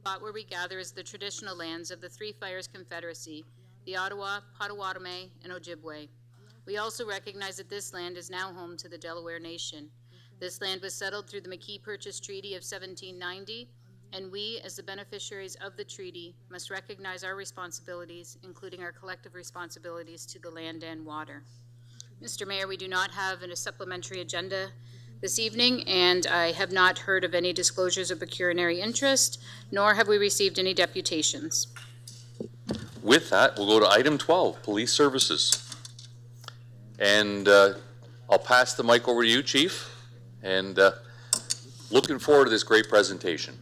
Spot where we gather is the traditional lands of the Three Fires Confederacy, the Ottawa, Potawatomi, and Ojibwe. We also recognize that this land is now home to the Delaware Nation. This land was settled through the McKee Purchase Treaty of 1790, and we, as the beneficiaries of the treaty, must recognize our responsibilities, including our collective responsibilities to the land and water. Mr. Mayor, we do not have a supplementary agenda this evening, and I have not heard of any disclosures of pecuniary interest, nor have we received any deputations. With that, we'll go to item 12, police services. And I'll pass the mic over to you, Chief, and looking forward to this great presentation.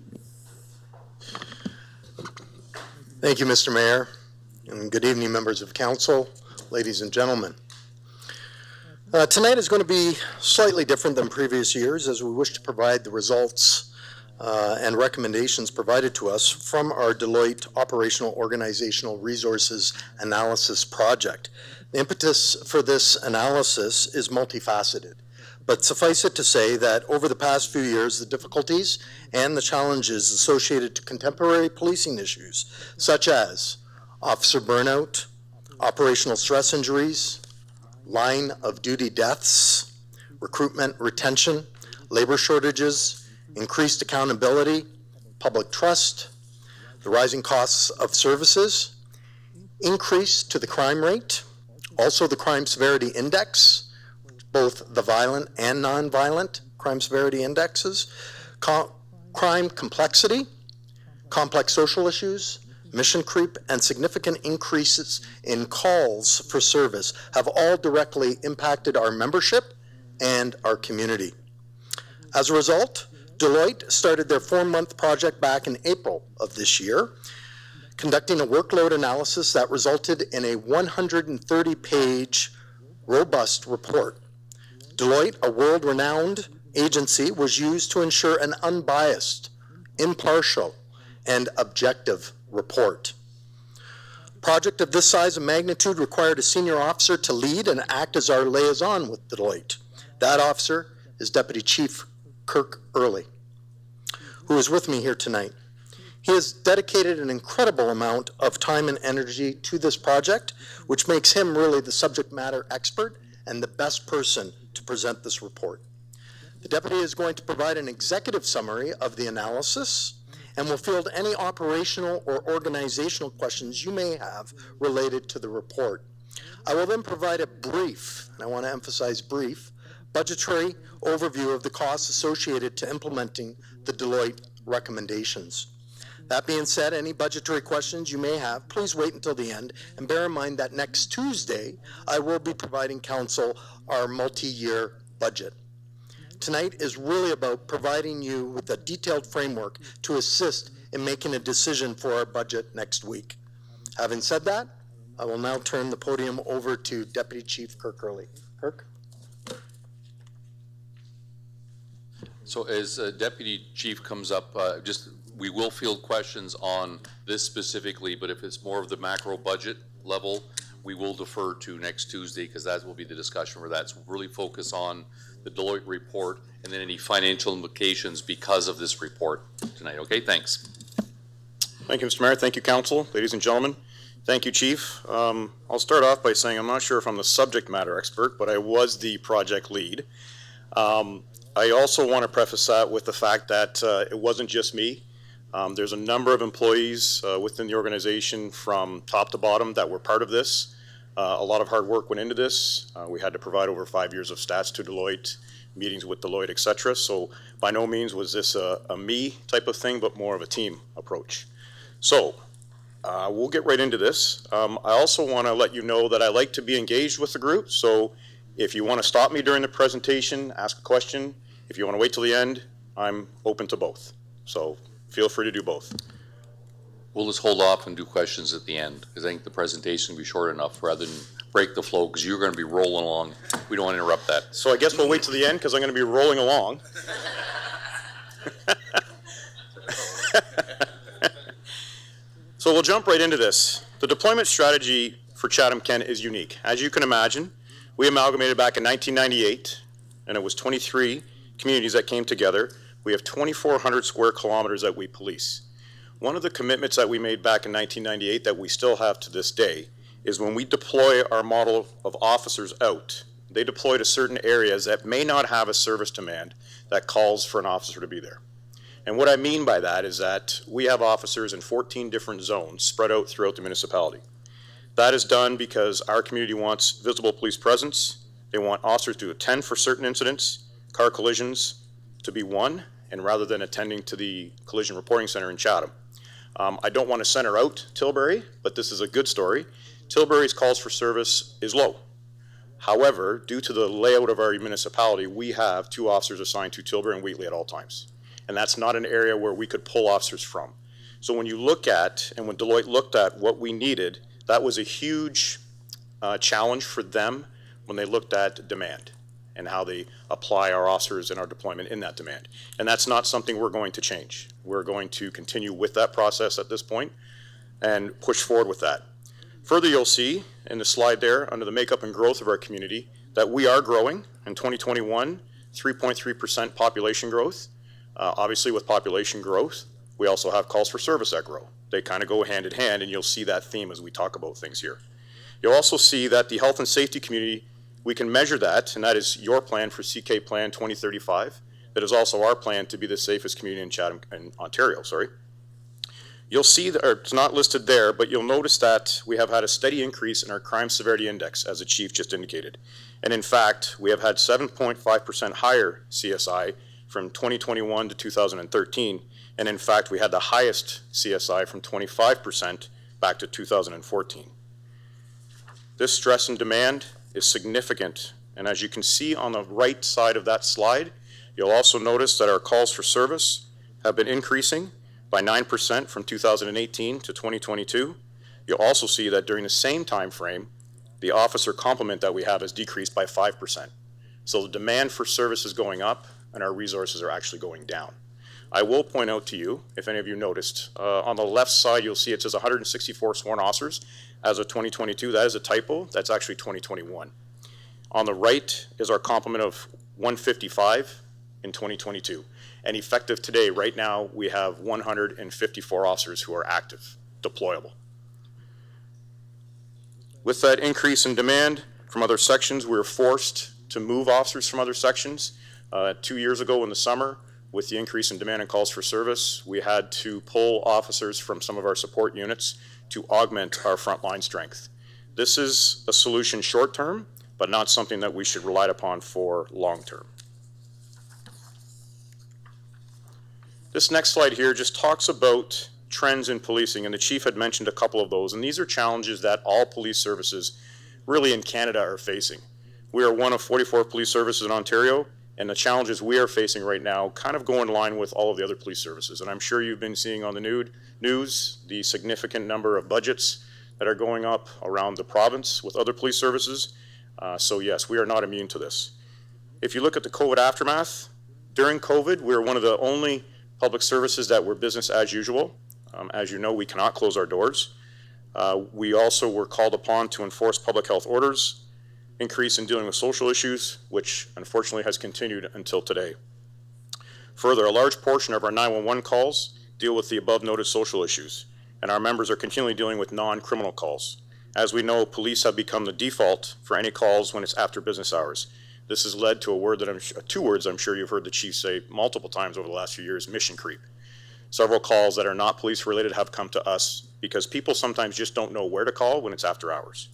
Thank you, Mr. Mayor, and good evening, members of council, ladies and gentlemen. Tonight is going to be slightly different than previous years, as we wish to provide the results and recommendations provided to us from our Deloitte Operational Organizational Resources Analysis Project. The impetus for this analysis is multifaceted, but suffice it to say that over the past few years, the difficulties and the challenges associated to contemporary policing issues, such as officer burnout, operational stress injuries, line of duty deaths, recruitment, retention, labor shortages, increased accountability, public trust, the rising costs of services, increase to the crime rate, also the crime severity index, both the violent and non-violent crime severity indexes, crime complexity, complex social issues, mission creep, and significant increases in calls for service have all directly impacted our membership and our community. As a result, Deloitte started their 4-month project back in April of this year, conducting a workload analysis that resulted in a 130-page robust report. Deloitte, a world-renowned agency, was used to ensure an unbiased, impartial, and objective report. A project of this size and magnitude required a senior officer to lead and act as our liaison with Deloitte. That officer is Deputy Chief Kirk Early, who is with me here tonight. He has dedicated an incredible amount of time and energy to this project, which makes him really the subject matter expert and the best person to present this report. The deputy is going to provide an executive summary of the analysis and will field any operational or organizational questions you may have related to the report. I will then provide a brief, and I want to emphasize brief, budgetary overview of the costs associated to implementing the Deloitte recommendations. That being said, any budgetary questions you may have, please wait until the end, and bear in mind that next Tuesday, I will be providing council our multi-year budget. Tonight is really about providing you with a detailed framework to assist in making a decision for our budget next week. Having said that, I will now turn the podium over to Deputy Chief Kirk Early. Kirk? So as Deputy Chief comes up, we will field questions on this specifically, but if it's more of the macro budget level, we will defer to next Tuesday, because that will be the discussion for that. So we'll really focus on the Deloitte report and then any financial implications because of this report tonight. Okay, thanks. Thank you, Mr. Mayor. Thank you, Council, ladies and gentlemen. Thank you, Chief. I'll start off by saying I'm not sure if I'm the subject matter expert, but I was the project lead. I also want to preface that with the fact that it wasn't just me. There's a number of employees within the organization from top to bottom that were part of this. A lot of hard work went into this. We had to provide over 5 years of stats to Deloitte, meetings with Deloitte, etc. So by no means was this a me type of thing, but more of a team approach. So we'll get right into this. I also want to let you know that I like to be engaged with the group. So if you want to stop me during the presentation, ask a question. If you want to wait till the end, I'm open to both. So feel free to do both. We'll just hold off and do questions at the end, because I think the presentation will be short enough rather than break the flow, because you're going to be rolling along. We don't want to interrupt that. So I guess we'll wait till the end, because I'm going to be rolling along. So we'll jump right into this. The deployment strategy for Chatham-Kent is unique. As you can imagine, we amalgamated back in 1998. and it was 23 communities that came together. We have 2,400 square kilometers that we police. One of the commitments that we made back in 1998 that we still have to this day is when we deploy our model of officers out, they deploy to certain areas that may not have a service demand that calls for an officer to be there. And what I mean by that is that we have officers in 14 different zones spread out throughout the municipality. That is done because our community wants visible police presence. They want officers to attend for certain incidents, car collisions to be one, and rather than attending to the collision reporting center in Chatham. I don't want to center out Tilbury, but this is a good story. Tilbury's calls for service is low. However, due to the layout of our municipality, we have 2 officers assigned to Tilbury and Wheatley at all times. And that's not an area where we could pull officers from. So when you look at, and when Deloitte looked at what we needed, that was a huge challenge for them when they looked at demand and how they apply our officers and our deployment in that demand. And that's not something we're going to change. We're going to continue with that process at this point and push forward with that. Further, you'll see in the slide there under the makeup and growth of our community that we are growing. In 2021, 3.3% population growth. Obviously with population growth, we also have calls for service that grow. They kind of go hand in hand, and you'll see that theme as we talk about things here. You'll also see that the health and safety community, we can measure that, and that is your plan for CK Plan 2035. That is also our plan to be the safest community in Chatham, in Ontario, sorry. You'll see that, or it's not listed there, but you'll notice that we have had a steady increase in our crime severity index, as the chief just indicated. And in fact, we have had 7.5% higher CSI from 2021 to 2013. And in fact, we had the highest CSI from 25% back to 2014. This stress and demand is significant. And as you can see on the right side of that slide, you'll also notice that our calls for service have been increasing by 9% from 2018 to 2022. You'll also see that during the same time frame, the officer complement that we have has decreased by 5%. So the demand for service is going up and our resources are actually going down. I will point out to you, if any of you noticed, on the left side you'll see it says 164 sworn officers as of 2022. That is a typo. That's actually 2021. On the right is our complement of 155 in 2022. And effective today, right now, we have 154 officers who are active, deployable. With that increase in demand from other sections, we were forced to move officers from other sections. 2 years ago in the summer, with the increase in demand and calls for service, we had to pull officers from some of our support units to augment our frontline strength. This is a solution short term, but not something that we should rely upon for long term. This next slide here just talks about trends in policing, and the chief had mentioned a couple of those, and these are challenges that all police services really in Canada are facing. We are one of 44 police services in Ontario, and the challenges we are facing right now kind of go in line with all of the other police services. And I'm sure you've been seeing on the news the significant number of budgets that are going up around the province with other police services. So yes, we are not immune to this. If you look at the COVID aftermath, during COVID, we were one of the only public services that were business as usual. As you know, we cannot close our doors. We also were called upon to enforce public health orders, increase in dealing with social issues, which unfortunately has continued until today. Further, a large portion of our 911 calls deal with the above noted social issues, and our members are continually dealing with non-criminal calls. As we know, police have become the default for any calls when it's after business hours. This has led to two words I'm sure you've heard the chief say multiple times over the last few years: mission creep. Several calls that are not police related have come to us because people sometimes just don't know where to call when it's after hours.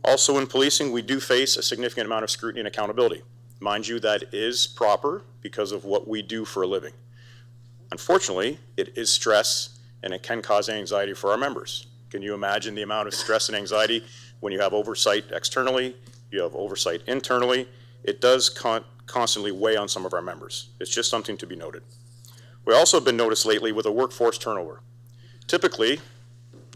Also in policing, we do face a significant amount of scrutiny and accountability. Mind you, that is proper because of what we do for a living. Unfortunately, it is stress and it can cause anxiety for our members. Can you imagine the amount of stress and anxiety when you have oversight externally, you have oversight internally? It does constantly weigh on some of our members. It's just something to be noted. We also have been noticed lately with a workforce turnover. Typically,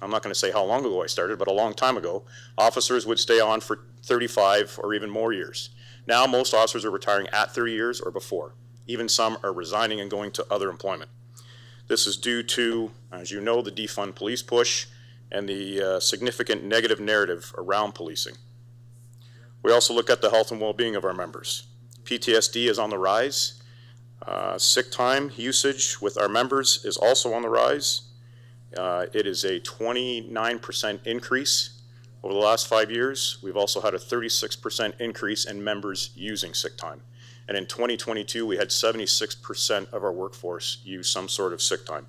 I'm not going to say how long ago I started, but a long time ago, officers would stay on for 35 or even more years. Now most officers are retiring at 30 years or before. Even some are resigning and going to other employment. This is due to, as you know, the defund police push and the significant negative narrative around policing. We also look at the health and well-being of our members. PTSD is on the rise. Sick time usage with our members is also on the rise. It is a 29% increase over the last 5 years. We've also had a 36% increase in members using sick time. And in 2022, we had 76% of our workforce use some sort of sick time.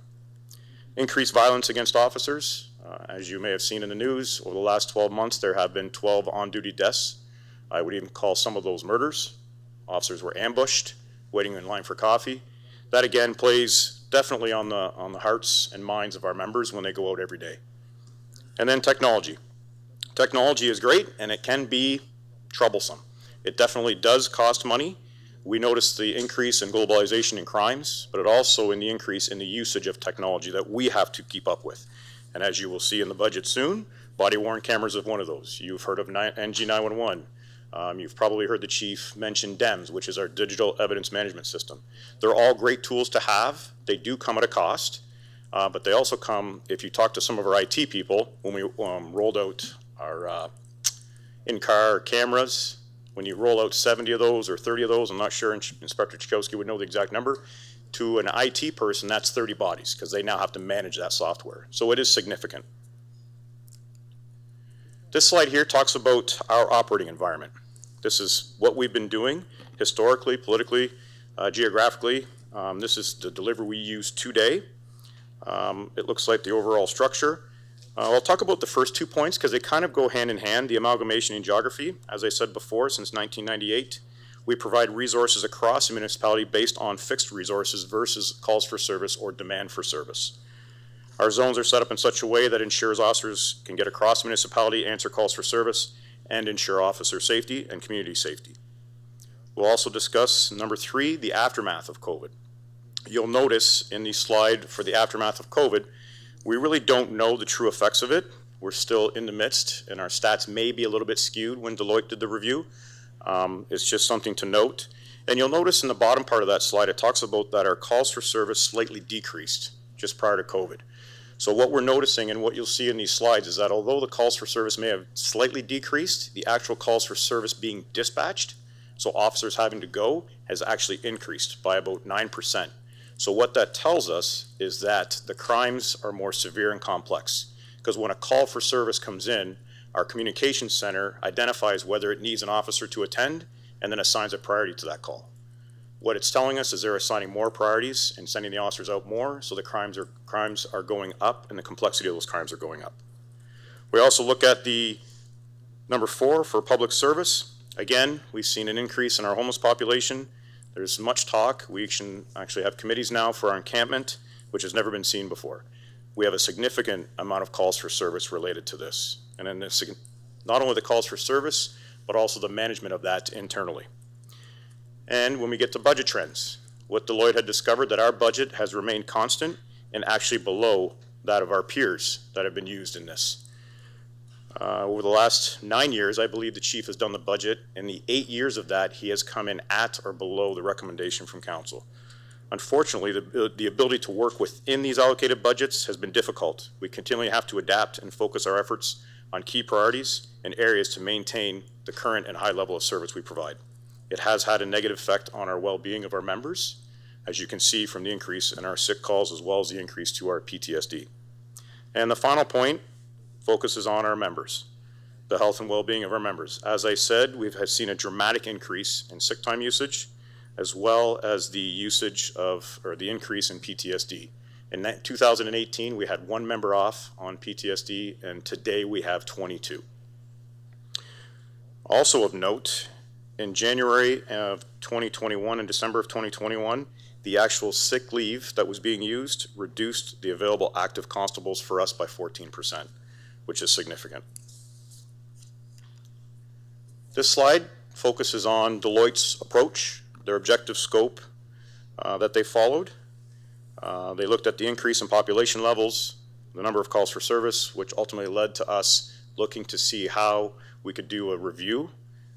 Increased violence against officers. As you may have seen in the news, over the last 12 months, there have been 12 on-duty deaths. I would even call some of those murders. Officers were ambushed, waiting in line for coffee. That again plays definitely on the hearts and minds of our members when they go out every day. And then technology. Technology is great, and it can be troublesome. It definitely does cost money. We notice the increase in globalization and crimes, but it also in the increase in the usage of technology that we have to keep up with. And as you will see in the budget soon, body-worn cameras is one of those. You've heard of NG911. You've probably heard the chief mention DEMS, which is our digital evidence management system. They're all great tools to have. They do come at a cost, but they also come, if you talk to some of our IT people, when we rolled out our in-car cameras, when you roll out 70 of those or 30 of those, I'm not sure Inspector Chakowski would know the exact number, to an IT person, that's 30 bodies, because they now have to manage that software. So it is significant. This slide here talks about our operating environment. This is what we've been doing historically, politically, geographically. This is the delivery we use today. It looks like the overall structure. I'll talk about the first 2 points because they kind of go hand in hand, the amalgamation in geography. As I said before, since 1998, we provide resources across the municipality based on fixed resources versus calls for service or demand for service. Our zones are set up in such a way that ensures officers can get across the municipality, answer calls for service, and ensure officer safety and community safety. We'll also discuss, number 3, the aftermath of COVID. You'll notice in the slide for the aftermath of COVID, we really don't know the true effects of it. We're still in the midst, and our stats may be a little bit skewed when Deloitte did the review. It's just something to note. And you'll notice in the bottom part of that slide, it talks about that our calls for service slightly decreased just prior to COVID. So what we're noticing and what you'll see in these slides is that although the calls for service may have slightly decreased, the actual calls for service being dispatched, so officers having to go, has actually increased by about 9%. So what that tells us is that the crimes are more severe and complex, because when a call for service comes in, our communications center identifies whether it needs an officer to attend and then assigns a priority to that call. What it's telling us is they're assigning more priorities and sending the officers out more, so the crimes are going up and the complexity of those crimes are going up. We also look at the number 4 for public service. Again, we've seen an increase in our homeless population. There's much talk. We actually have committees now for our encampment, which has never been seen before. We have a significant amount of calls for service related to this. And then not only the calls for service, but also the management of that internally. And when we get to budget trends, what Deloitte had discovered that our budget has remained constant and actually below that of our peers that have been used in this. Over the last 9 years, I believe the chief has done the budget. In the 8 years of that, he has come in at or below the recommendation from council. Unfortunately, the ability to work within these allocated budgets has been difficult. We continually have to adapt and focus our efforts on key priorities and areas to maintain the current and high level of service we provide. It has had a negative effect on our well-being of our members, as you can see from the increase in our sick calls as well as the increase to our PTSD. And the final point focuses on our members, the health and well-being of our members. As I said, we've seen a dramatic increase in sick time usage, as well as the usage of, or the increase in PTSD. In 2018, we had 1 member off on PTSD, and today we have 22. Also of note, in January of 2021 and December of 2021, the actual sick leave that was being used reduced the available active constables for us by 14%, which is significant. This slide focuses on Deloitte's approach, their objective scope that they followed. They looked at the increase in population levels, the number of calls for service, which ultimately led to us looking to see how we could do a review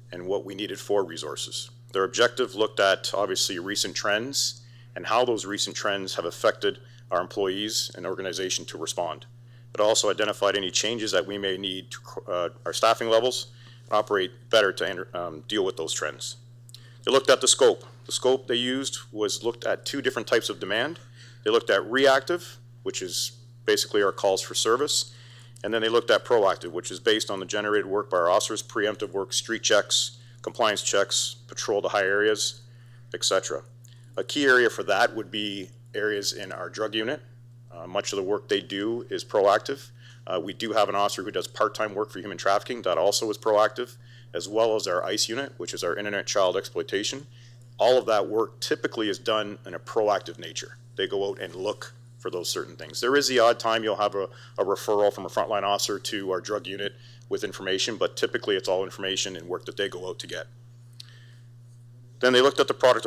and what we needed for resources. Their objective looked at, obviously, recent trends and how those recent trends have affected our employees and organization to respond. It also identified any changes that we may need to our staffing levels, operate better to deal with those trends. They looked at the scope. The scope they used was looked at two different types of demand. They looked at reactive, which is basically our calls for service, and then they looked at proactive, which is based on the generated work by our officers, preemptive work, street checks, compliance checks, patrol to high areas, etc. A key area for that would be areas in our drug unit. Much of the work they do is proactive. We do have an officer who does part-time work for human trafficking. That also is proactive, as well as our ICE unit, which is our internet child exploitation. All of that work typically is done in a proactive nature. They go out and look for those certain things. There is the odd time you'll have a referral from a frontline officer to our drug unit with information, but typically it's all information and work that they go out to get. Then they looked at the project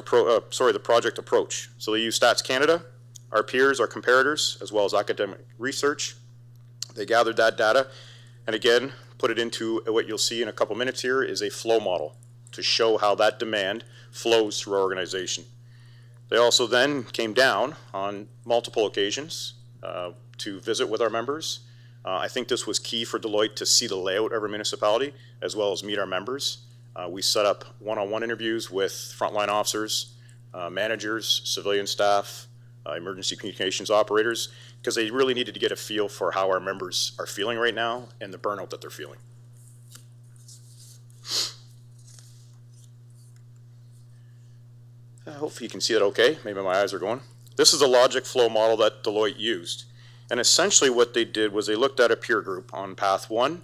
approach. So they used Stats Canada, our peers, our comparators, as well as academic research. They gathered that data and again put it into what you'll see in a couple minutes here is a flow model to show how that demand flows through our organization. They also then came down on multiple occasions to visit with our members. I think this was key for Deloitte to see the layout of our municipality as well as meet our members. We set up one-on-one interviews with frontline officers, managers, civilian staff, emergency communications operators, because they really needed to get a feel for how our members are feeling right now and the burnout that they're feeling. Hopefully you can see that okay. Maybe my eyes are going. This is the logic flow model that Deloitte used. And essentially what they did was they looked at a peer group on path 1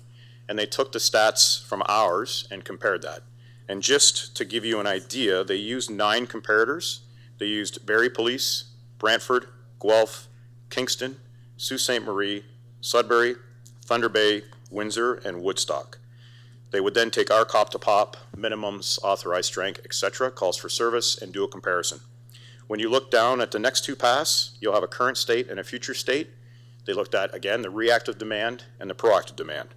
and they took the stats from ours and compared that. And just to give you an idea, they used 9 comparators. They used Barrie Police, Brantford, Guelph, Kingston, Sault Ste. Marie, Sudbury, Thunder Bay, Windsor, and Woodstock. They would then take our cop to pop, minimums, authorized strength, etc., calls for service, and do a comparison. When you look down at the next 2 paths, you'll have a current state and a future state. They looked at, again, the reactive demand and the proactive demand.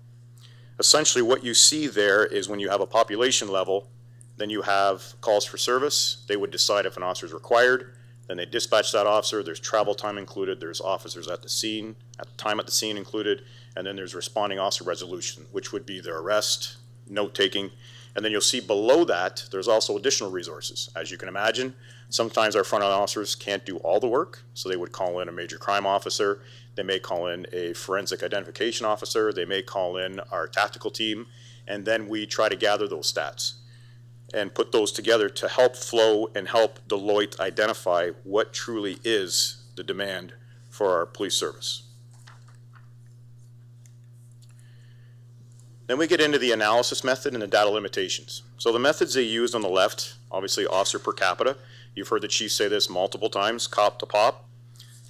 Essentially, what you see there is when you have a population level, then you have calls for service. They would decide if an officer is required. Then they dispatch that officer. There's travel time included. There's officers at the scene, time at the scene included. And then there's responding officer resolution, which would be their arrest, note taking. And then you'll see below that, there's also additional resources. As you can imagine, sometimes our frontline officers can't do all the work. So they would call in a major crime officer. They may call in a forensic identification officer. They may call in our tactical team. And then we try to gather those stats and put those together to help flow and help Deloitte identify what truly is the demand for our police service. Then we get into the analysis method and the data limitations. So the methods they used on the left, obviously officer per capita. You've heard the chief say this multiple times, cop to pop.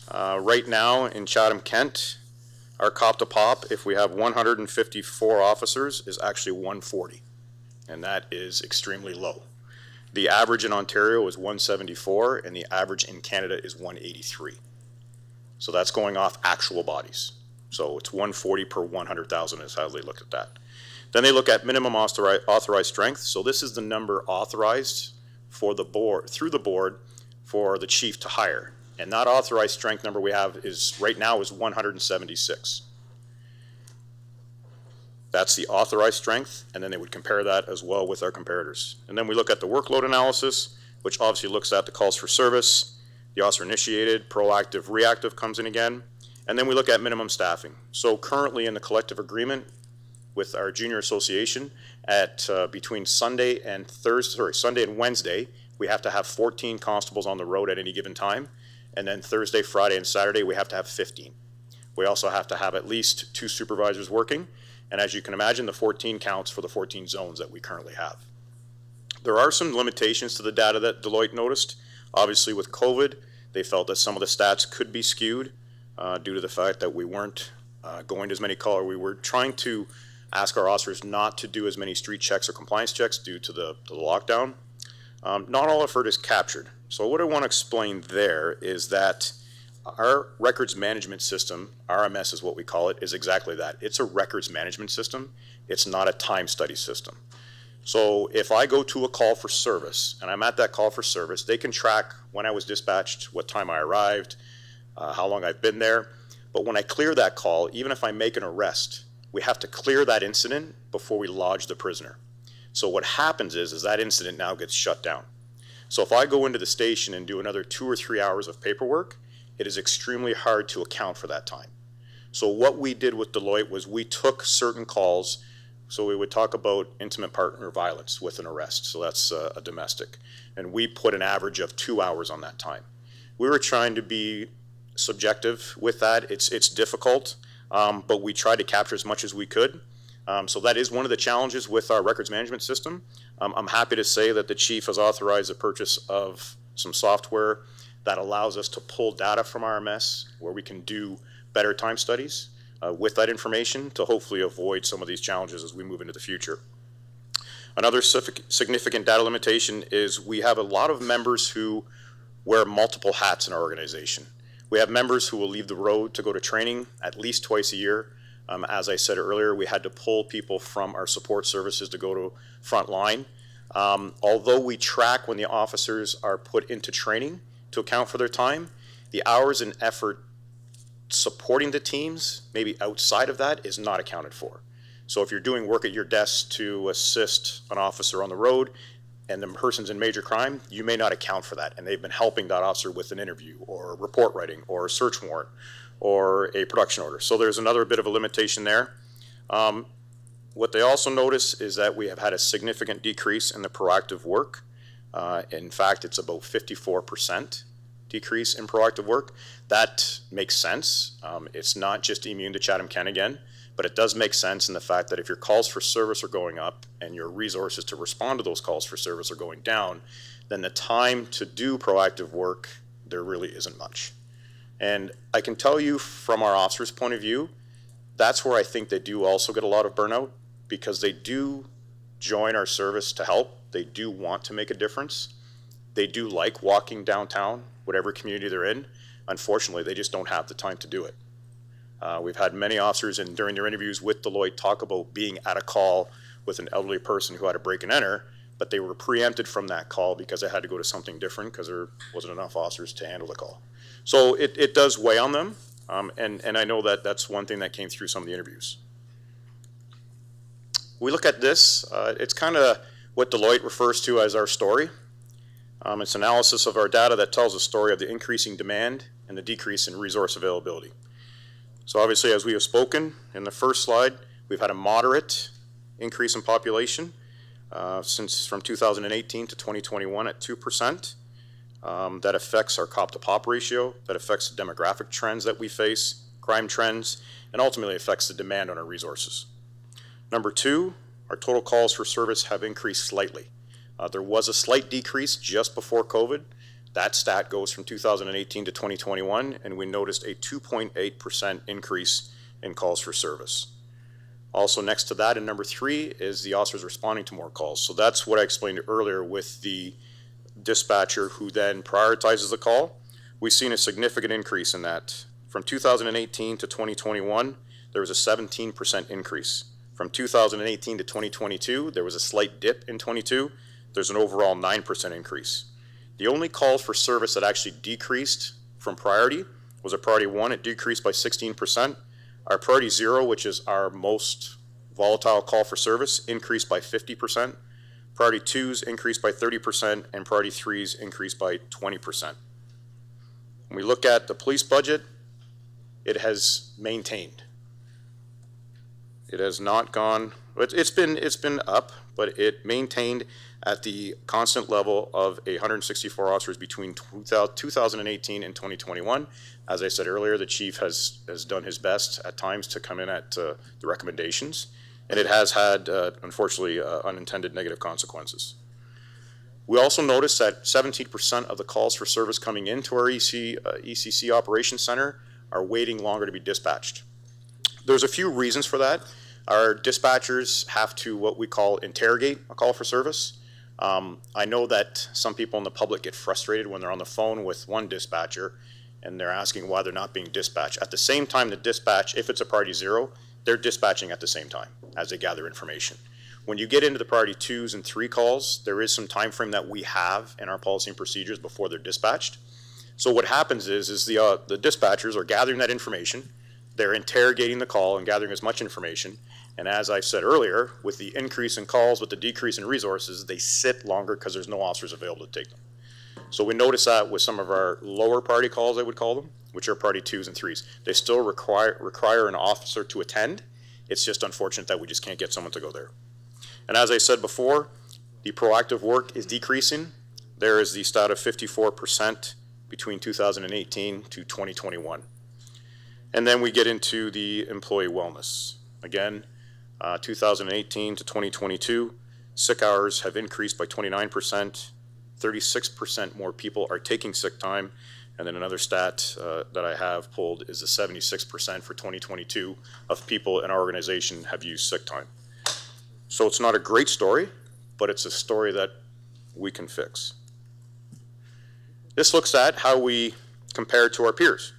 Right now in Chatham-Kent, our cop to pop, if we have 154 officers, is actually 140. And that is extremely low. The average in Ontario is 174, and the average in Canada is 183. So that's going off actual bodies. So it's 140 per 100,000 is how they look at that. Then they look at minimum authorized strength. So this is the number authorized for the board, through the board, for the chief to hire. And that authorized strength number we have is, right now, is 176. That's the authorized strength, and then they would compare that as well with our comparators. And then we look at the workload analysis, which obviously looks at the calls for service, the officer initiated, proactive, reactive comes in again, and then we look at minimum staffing. So currently in the collective agreement with our junior association, at between Sunday and Wednesday, we have to have 14 constables on the road at any given time, and then Thursday, Friday, and Saturday, we have to have 15. We also have to have at least 2 supervisors working. And as you can imagine, the 14 counts for the 14 zones that we currently have. There are some limitations to the data that Deloitte noticed. Obviously with COVID, they felt that some of the stats could be skewed due to the fact that we weren't going to as many calls. We were trying to ask our officers not to do as many street checks or compliance checks due to the lockdown. Not all effort is captured. So what I want to explain there is that our records management system, RMS is what we call it, is exactly that. It's a records management system. It's not a time study system. So if I go to a call for service and I'm at that call for service, they can track when I was dispatched, what time I arrived, how long I've been there. But when I clear that call, even if I make an arrest, we have to clear that incident before we lodge the prisoner. So what happens is that incident now gets shut down. So if I go into the station and do another 2 or 3 hours of paperwork, it is extremely hard to account for that time. So what we did with Deloitte was we took certain calls. So we would talk about intimate partner violence with an arrest. So that's a domestic. And we put an average of 2 hours on that time. We were trying to be subjective with that. It's difficult, but we tried to capture as much as we could. So that is one of the challenges with our records management system. I'm happy to say that the chief has authorized the purchase of some software that allows us to pull data from RMS where we can do better time studies with that information to hopefully avoid some of these challenges as we move into the future. Another significant data limitation is we have a lot of members who wear multiple hats in our organization. We have members who will leave the road to go to training at least twice a year. As I said earlier, we had to pull people from our support services to go to front line. Although we track when the officers are put into training to account for their time, the hours and effort supporting the teams, maybe outside of that, is not accounted for. So if you're doing work at your desk to assist an officer on the road and the person's in major crime, you may not account for that. And they've been helping that officer with an interview or report writing or a search warrant or a production order. So there's another bit of a limitation there. What they also notice is that we have had a significant decrease in the proactive work. In fact, it's about 54% decrease in proactive work. That makes sense. It's not just immune to Chatham-Kent again, but it does make sense in the fact that if your calls for service are going up and your resources to respond to those calls for service are going down, then the time to do proactive work, there really isn't much. And I can tell you from our officers' point of view, that's where I think they do also get a lot of burnout, because they do join our service to help. They do want to make a difference. They do like walking downtown, whatever community they're in. Unfortunately, they just don't have the time to do it. We've had many officers during their interviews with Deloitte talk about being at a call with an elderly person who had a break and enter, but they were preempted from that call because they had to go to something different because there wasn't enough officers to handle the call. So it does weigh on them, and I know that that's one thing that came through some of the interviews. We look at this, it's kind of what Deloitte refers to as our story. It's analysis of our data that tells a story of the increasing demand and the decrease in resource availability. So obviously, as we have spoken in the first slide, we've had a moderate increase in population since from 2018 to 2021 at 2%. That affects our cop to pop ratio, that affects the demographic trends that we face, crime trends, and ultimately affects the demand on our resources. Number two, our total calls for service have increased slightly. There was a slight decrease just before COVID. That stat goes from 2018 to 2021, and we noticed a 2.8% increase in calls for service. Also next to that, in number three, is the officers responding to more calls. So that's what I explained earlier with the dispatcher who then prioritizes the call. We've seen a significant increase in that. From 2018 to 2021, there was a 17% increase. From 2018 to 2022, there was a slight dip in 22. There's an overall 9% increase. The only calls for service that actually decreased from priority was a priority 1. It decreased by 16%. Our priority 0, which is our most volatile call for service, increased by 50%. Priority 2s increased by 30%, and priority 3s increased by 20%. When we look at the police budget, it has maintained. It has not gone, it's been up, but it maintained at the constant level of 164 officers between 2018 and 2021. As I said earlier, the chief has done his best at times to come in at the recommendations, and it has had, unfortunately, unintended negative consequences. We also noticed that 17% of the calls for service coming into our ECC Operations Center are waiting longer to be dispatched. There's a few reasons for that. Our dispatchers have to what we call interrogate a call for service. I know that some people in the public get frustrated when they're on the phone with one dispatcher and they're asking why they're not being dispatched. At the same time, the dispatch, if it's a priority 0, they're dispatching at the same time as they gather information. When you get into the priority 2s and 3 calls, there is some time frame that we have in our policy and procedures before they're dispatched. So what happens is the dispatchers are gathering that information. They're interrogating the call and gathering as much information. And as I said earlier, with the increase in calls, with the decrease in resources, they sit longer because there's no officers available to take them. So we notice that with some of our lower priority calls, I would call them, which are priority 2s and 3s. They still require an officer to attend. It's just unfortunate that we just can't get someone to go there. And as I said before, the proactive work is decreasing. There is the stat of 54% between 2018 to 2021. And then we get into the employee wellness. Again, 2018 to 2022, sick hours have increased by 29%. 36% more people are taking sick time. And then another stat that I have pulled is the 76% for 2022 of people in our organization have used sick time. So it's not a great story, but it's a story that we can fix. This looks at how we compare to our peers.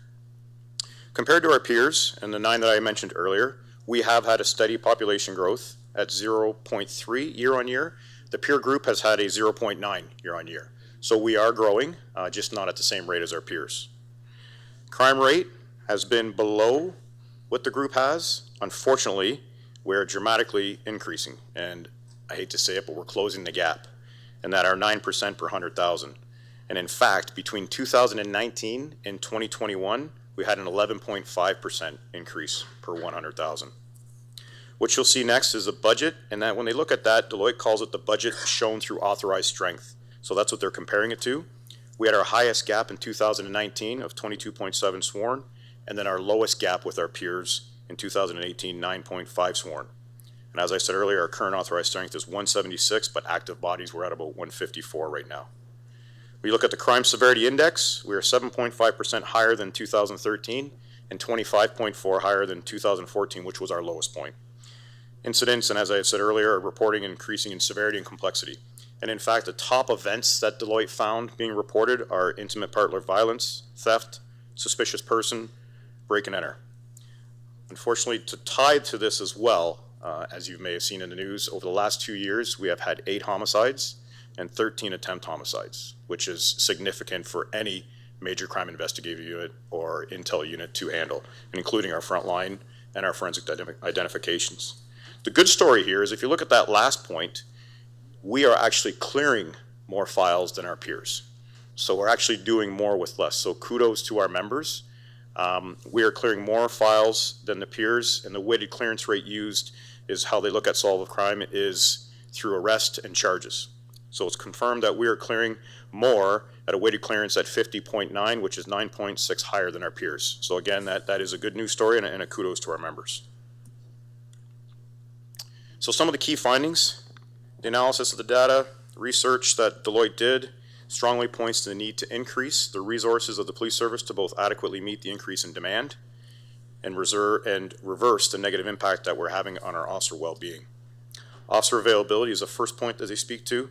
Compared to our peers, and the 9 that I mentioned earlier, we have had a steady population growth at 0.3 year on year. The peer group has had a 0.9 year on year. So we are growing, just not at the same rate as our peers. Crime rate has been below what the group has. Unfortunately, we're dramatically increasing. And I hate to say it, but we're closing the gap. And that are 9% per 100,000. And in fact, between 2019 and 2021, we had an 11.5% increase per 100,000. What you'll see next is a budget, and that when they look at that, Deloitte calls it the budget shown through authorized strength. So that's what they're comparing it to. We had our highest gap in 2019 of 22.7 sworn, and then our lowest gap with our peers in 2018, 9.5 sworn. And as I said earlier, our current authorized strength is 176, but active bodies we're at about 154 right now. We look at the crime severity index, we are 7.5% higher than 2013 and 25.4 higher than 2014, which was our lowest point. Incidents, and as I said earlier, are reporting increasing in severity and complexity. And in fact, the top events that Deloitte found being reported are intimate partner violence, theft, suspicious person, break and enter. Unfortunately, to tie to this as well, as you may have seen in the news, over the last 2 years, we have had 8 homicides and 13 attempt homicides, which is significant for any major crime investigative unit or intel unit to handle, including our frontline and our forensic identifications. The good story here is if you look at that last point, we are actually clearing more files than our peers. So we're actually doing more with less. So kudos to our members. We are clearing more files than the peers, and the weighted clearance rate used is how they look at solve of crime is through arrest and charges. So it's confirmed that we are clearing more at a weighted clearance at 50.9, which is 9.6 higher than our peers. So again, that is a good news story and a kudos to our members. So some of the key findings, the analysis of the data, research that Deloitte did strongly points to the need to increase the resources of the police service to both adequately meet the increase in demand and reverse the negative impact that we're having on our officer well-being. Officer availability is the first point that they speak to.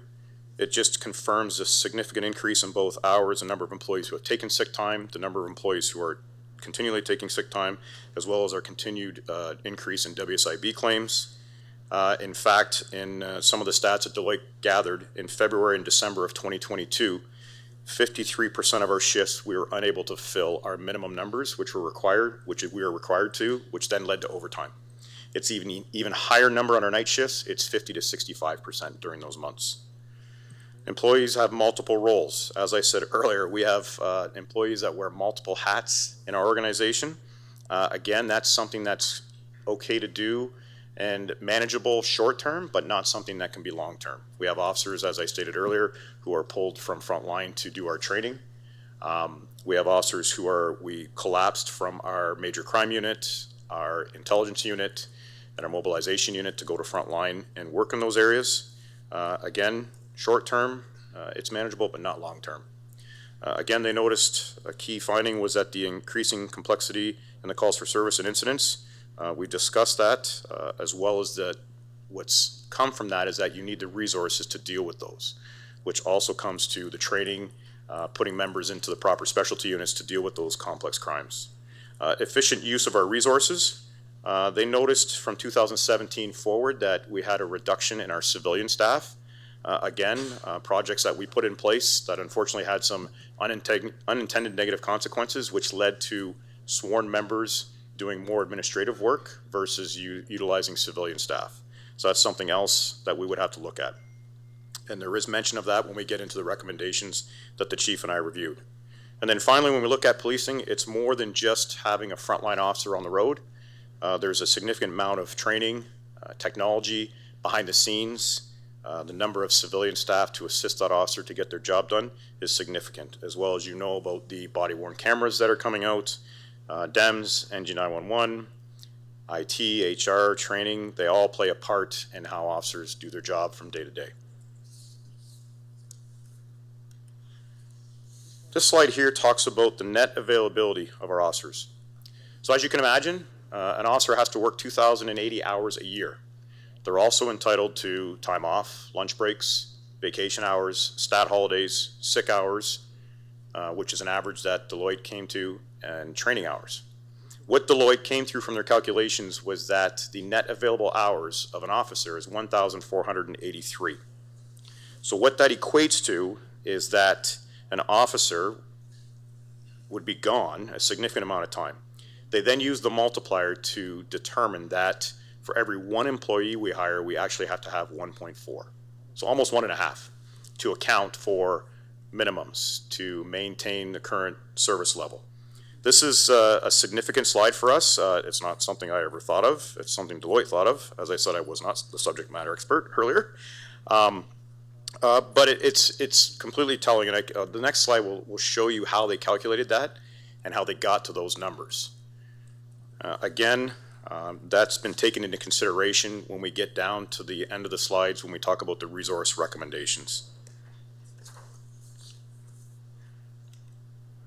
It just confirms a significant increase in both hours and number of employees who have taken sick time, the number of employees who are continually taking sick time, as well as our continued increase in WSIB claims. In fact, in some of the stats that Deloitte gathered in February and December of 2022, 53% of our shifts we were unable to fill our minimum numbers, which we are required to, which then led to overtime. It's even higher number on our night shifts. It's 50 to 65% during those months. Employees have multiple roles. As I said earlier, we have employees that wear multiple hats in our organization. Again, that's something that's okay to do and manageable short-term, but not something that can be long-term. We have officers, as I stated earlier, who are pulled from frontline to do our training. We have officers we collapsed from our major crime unit, our intelligence unit, and our mobilization unit to go to frontline and work in those areas. Again, short-term, it's manageable, but not long-term. Again, they noticed a key finding was that the increasing complexity in the calls for service and incidents. We discussed that, as well as that what's come from that is that you need the resources to deal with those, which also comes to the training, putting members into the proper specialty units to deal with those complex crimes. Efficient use of our resources. They noticed from 2017 forward that we had a reduction in our civilian staff. Projects that we put in place that unfortunately had some unintended negative consequences, which led to sworn members doing more administrative work versus utilizing civilian staff. So that's something else that we would have to look at. And there is mention of that when we get into the recommendations that the chief and I reviewed. And then finally, when we look at policing, it's more than just having a frontline officer on the road. There's a significant amount of training, technology behind the scenes. The number of civilian staff to assist that officer to get their job done is significant, as well as you know about the body-worn cameras that are coming out, DEMS, NG911, IT, HR, training, they all play a part in how officers do their job from day to day. This slide here talks about the net availability of our officers. So as you can imagine, an officer has to work 2,080 hours a year. They're also entitled to time off, lunch breaks, vacation hours, stat holidays, sick hours, which is an average that Deloitte came to, and training hours. What Deloitte came through from their calculations was that the net available hours of an officer is 1,483. So what that equates to is that an officer would be gone a significant amount of time. They then use the multiplier to determine that for every one employee we hire, we actually have to have 1.4. So almost 1.5 to account for minimums to maintain the current service level. This is a significant slide for us. It's not something I ever thought of. It's something Deloitte thought of. As I said, I was not the subject matter expert earlier. But it's completely telling. And the next slide will show you how they calculated that and how they got to those numbers. Again, that's been taken into consideration when we get down to the end of the slides when we talk about the resource recommendations.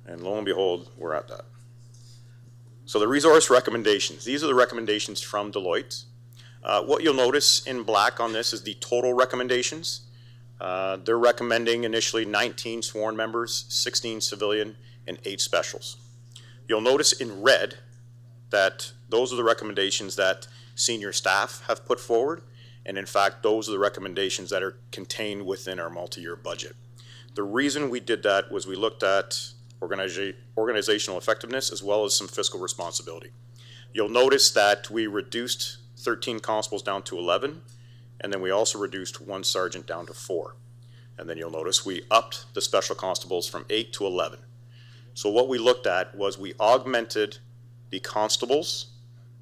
And lo and behold, we're at that. So the resource recommendations, these are the recommendations from Deloitte. What you'll notice in black on this is the total recommendations. They're recommending initially 19 sworn members, 16 civilian, and 8 specials. You'll notice in red that those are the recommendations that senior staff have put forward, and in fact, those are the recommendations that are contained within our multi-year budget. The reason we did that was we looked at organizational effectiveness as well as some fiscal responsibility. You'll notice that we reduced 13 constables down to 11, and then we also reduced 1 sergeant down to 4. And then you'll notice we upped the special constables from 8 to 11. So what we looked at was we augmented the constables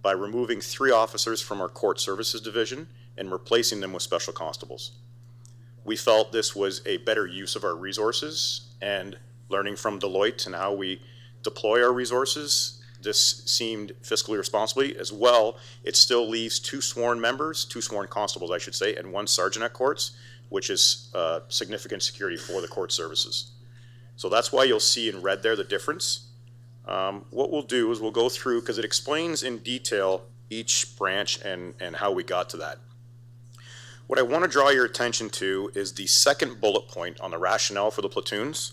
by removing 3 officers from our court services division and replacing them with special constables. We felt this was a better use of our resources, and learning from Deloitte and how we deploy our resources, this seemed fiscally responsibly. As well, it still leaves 2 sworn members, 2 sworn constables I should say, and 1 sergeant at courts, which is significant security for the court services. So that's why you'll see in red there the difference. What we'll do is we'll go through, because it explains in detail each branch and how we got to that. What I want to draw your attention to is the second bullet point on the rationale for the platoons.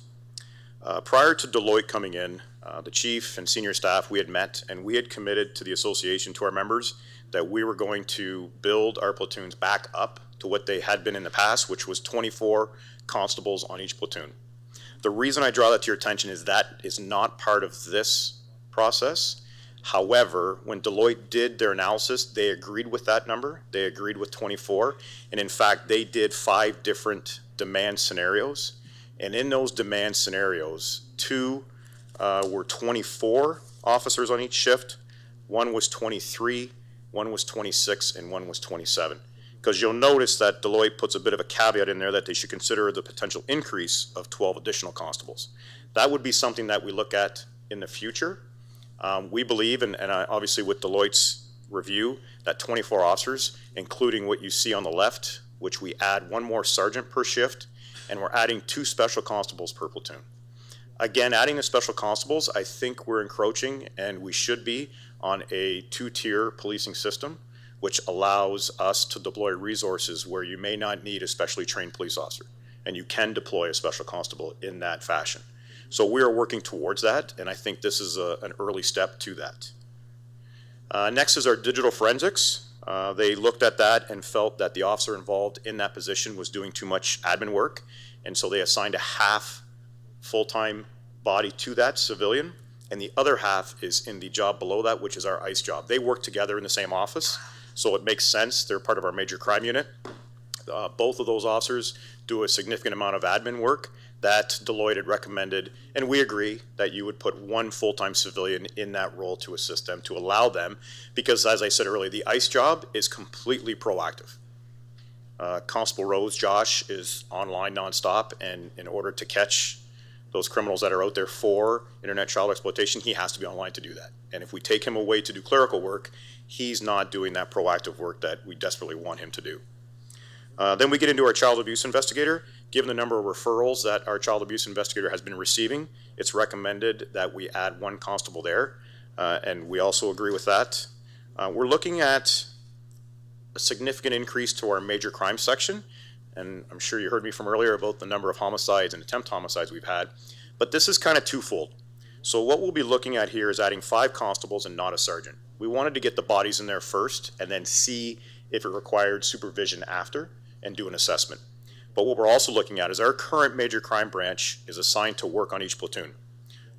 Prior to Deloitte coming in, the chief and senior staff, we had met and we had committed to the association, to our members, that we were going to build our platoons back up to what they had been in the past, which was 24 constables on each platoon. The reason I draw that to your attention is that is not part of this process. However, when Deloitte did their analysis, they agreed with that number. They agreed with 24. And in fact, they did 5 different demand scenarios. And in those demand scenarios, 2 were 24 officers on each shift, 1 was 23, 1 was 26, and 1 was 27. Because you'll notice that Deloitte puts a bit of a caveat in there that they should consider the potential increase of 12 additional constables. That would be something that we look at in the future. We believe, and obviously with Deloitte's review, that 24 officers, including what you see on the left, which we add 1 more sergeant per shift, and we're adding 2 special constables per platoon. Again, adding the special constables, I think we're encroaching, and we should be, on a 2-tier policing system, which allows us to deploy resources where you may not need a specially trained police officer, and you can deploy a special constable in that fashion. So we are working towards that, and I think this is an early step to that. Next is our digital forensics. They looked at that and felt that the officer involved in that position was doing too much admin work, and so they assigned a half full-time body to that civilian, and the other half is in the job below that, which is our ICE job. They work together in the same office, so it makes sense. They're part of our major crime unit. Both of those officers do a significant amount of admin work that Deloitte had recommended, and we agree that you would put one full-time civilian in that role to assist them, to allow them, because as I said earlier, the ICE job is completely proactive. Constable Rose, Josh, is online nonstop, and in order to catch those criminals that are out there for internet child exploitation, he has to be online to do that. And if we take him away to do clerical work, he's not doing that proactive work that we desperately want him to do. Then we get into our child abuse investigator. Given the number of referrals that our child abuse investigator has been receiving, it's recommended that we add one constable there, and we also agree with that. We're looking at a significant increase to our major crime section, and I'm sure you heard me from earlier about the number of homicides and attempt homicides we've had, but this is kind of twofold. So what we'll be looking at here is adding 5 constables and not a sergeant. We wanted to get the bodies in there first and then see if it required supervision after and do an assessment. But what we're also looking at is our current major crime branch is assigned to work on each platoon.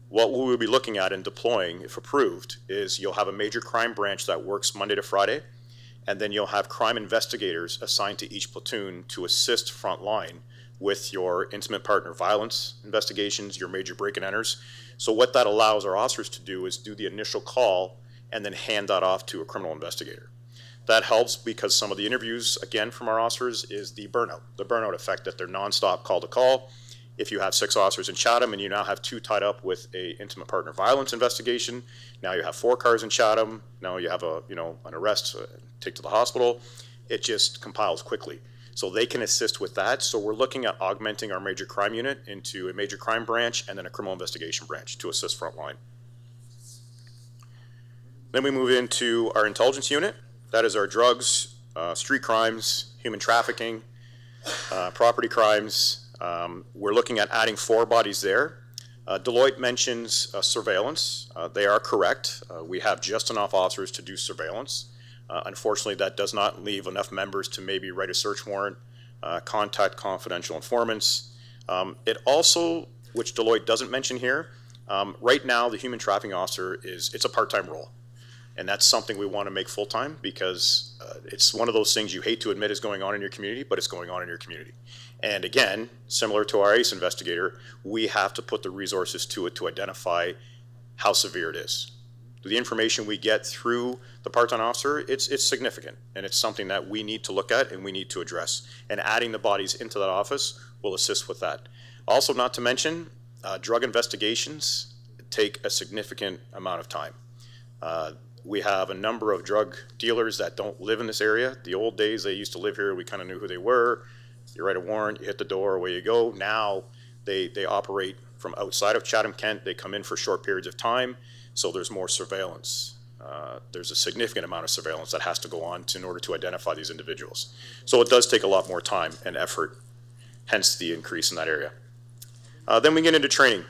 What we will be looking at and deploying, if approved, is you'll have a major crime branch that works Monday to Friday, and then you'll have crime investigators assigned to each platoon to assist frontline with your intimate partner violence investigations, your major break and enters. So what that allows our officers to do is do the initial call and then hand that off to a criminal investigator. That helps because some of the interviews, again, from our officers is the burnout effect, that they're nonstop call to call. If you have 6 officers in Chatham and you now have 2 tied up with a intimate partner violence investigation, now you have 4 cars in Chatham, now you have an arrest, take to the hospital, it just compiles quickly. So they can assist with that. So we're looking at augmenting our major crime unit into a major crime branch and then a criminal investigation branch to assist frontline. Then we move into our intelligence unit. That is our drugs, street crimes, human trafficking, property crimes. We're looking at adding 4 bodies there. Deloitte mentions surveillance. They are correct. We have just enough officers to do surveillance. Unfortunately, that does not leave enough members to maybe write a search warrant, contact confidential informants. It also, which Deloitte doesn't mention here, right now the human trafficking officer it's a part-time role. And that's something we want to make full-time because it's one of those things you hate to admit is going on in your community, but it's going on in your community. And again, similar to our ACE investigator, we have to put the resources to it to identify how severe it is. The information we get through the part-time officer, it's significant, and it's something that we need to look at and we need to address. And adding the bodies into that office will assist with that. Also, not to mention, drug investigations take a significant amount of time. We have a number of drug dealers that don't live in this area. The old days, they used to live here. We kind of knew who they were. You write a warrant, you hit the door, away you go. Now they operate from outside of Chatham-Kent. They come in for short periods of time, so there's more surveillance. There's a significant amount of surveillance that has to go on in order to identify these individuals. So it does take a lot more time and effort, hence the increase in that area. Then we get into training.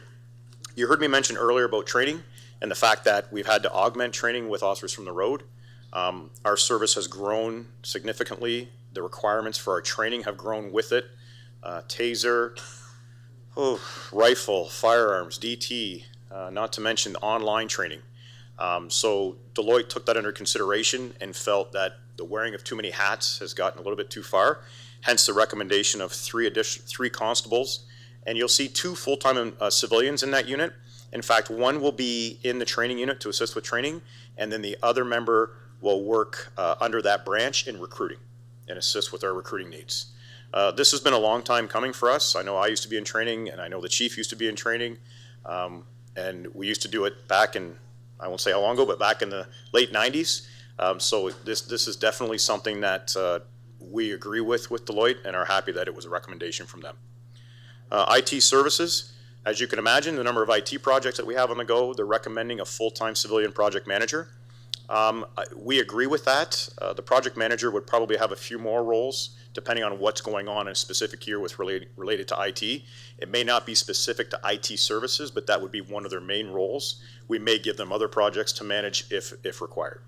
You heard me mention earlier about training and the fact that we've had to augment training with officers from the road. Our service has grown significantly. The requirements for our training have grown with it. Taser, rifle, firearms, DT, not to mention online training. So Deloitte took that under consideration and felt that the wearing of too many hats has gotten a little bit too far, hence the recommendation of 3 constables. And you'll see 2 full-time civilians in that unit. In fact, 1 will be in the training unit to assist with training, and then the other member will work under that branch in recruiting and assist with our recruiting needs. This has been a long time coming for us. I know I used to be in training, and I know the chief used to be in training, and we used to do it back in, I won't say how long ago, but back in the late 90s. So this is definitely something that we agree with Deloitte and are happy that it was a recommendation from them. IT services. As you can imagine, the number of IT projects that we have on the go, they're recommending a full-time civilian project manager. We agree with that. The project manager would probably have a few more roles depending on what's going on in a specific year with related to IT. It may not be specific to IT services, but that would be one of their main roles. We may give them other projects to manage if required.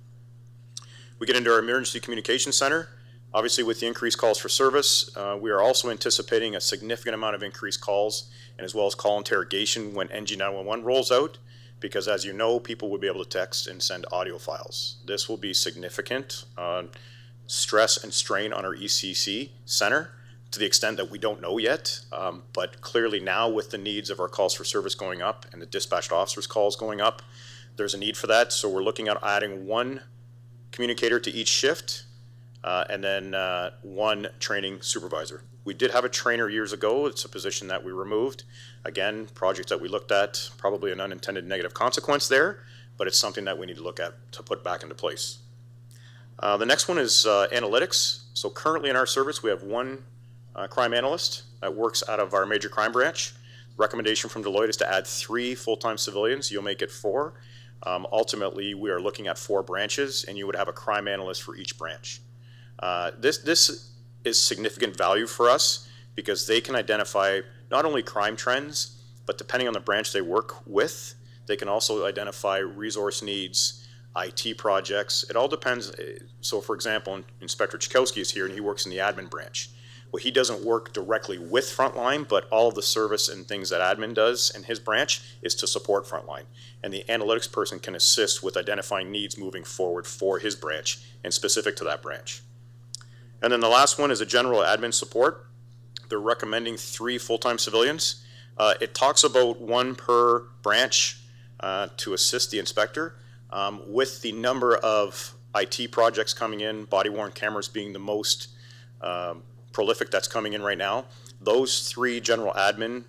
We get into our emergency communication center. Obviously, with the increased calls for service, we are also anticipating a significant amount of increased calls and as well as call interrogation when NG911 rolls out. because as you know, people will be able to text and send audio files. This will be significant stress and strain on our ECC center to the extent that we don't know yet. But clearly now with the needs of our calls for service going up and the dispatched officers' calls going up, there's a need for that. So we're looking at adding one communicator to each shift and then one training supervisor. We did have a trainer years ago. It's a position that we removed. Again, project that we looked at, probably an unintended negative consequence there, but it's something that we need to look at to put back into place. The next one is analytics. So currently in our service, we have one crime analyst that works out of our major crime branch. Recommendation from Deloitte is to add 3 full-time civilians. You'll make it 4. Ultimately, we are looking at 4 branches, and you would have a crime analyst for each branch. This is significant value for us because they can identify not only crime trends, but depending on the branch they work with, they can also identify resource needs, IT projects. It all depends. So for example, Inspector Chakowski is here and he works in the admin branch. Well, he doesn't work directly with Frontline, but all of the service and things that admin does in his branch is to support Frontline. And the analytics person can assist with identifying needs moving forward for his branch and specific to that branch. And then the last one is a general admin support. They're recommending 3 full-time civilians. It talks about 1 per branch to assist the inspector. With the number of IT projects coming in, body-worn cameras being the most prolific that's coming in right now, those 3 general admin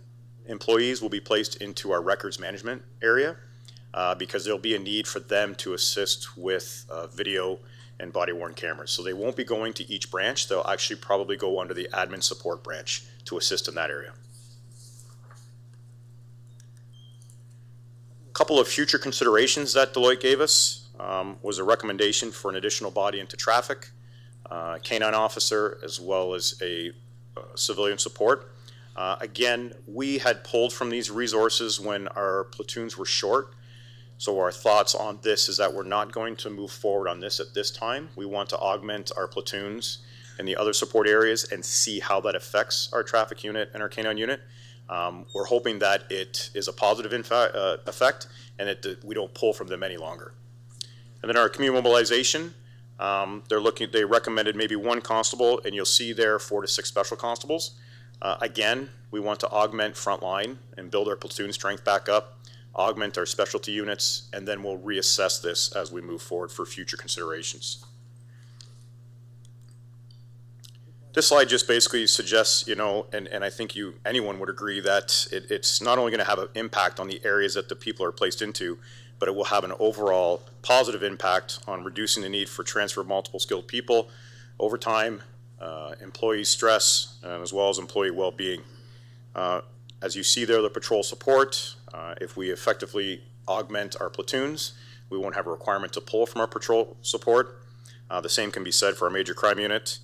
employees will be placed into our records management area because there'll be a need for them to assist with video and body-worn cameras. So they won't be going to each branch. They'll actually probably go under the admin support branch to assist in that area. A couple of future considerations that Deloitte gave us was a recommendation for an additional body into traffic, K-9 officer, as well as a civilian support. Again, we had pulled from these resources when our platoons were short. So our thoughts on this is that we're not going to move forward on this at this time. We want to augment our platoons in the other support areas and see how that affects our traffic unit and our K-9 unit. We're hoping that it is a positive effect and that we don't pull from them any longer. And then our community mobilization, they recommended maybe 1 constable, and you'll see there 4 to 6 special constables. Again, we want to augment Frontline and build our platoon strength back up, augment our specialty units, and then we'll reassess this as we move forward for future considerations. This slide just basically suggests, you know, and I think anyone would agree that it's not only going to have an impact on the areas that the people are placed into, but it will have an overall positive impact on reducing the need for transfer of multiple skilled people over time, employee stress, as well as employee well-being. As you see there, the patrol support, if we effectively augment our platoons, we won't have a requirement to pull from our patrol support. The same can be said for our major crime unit.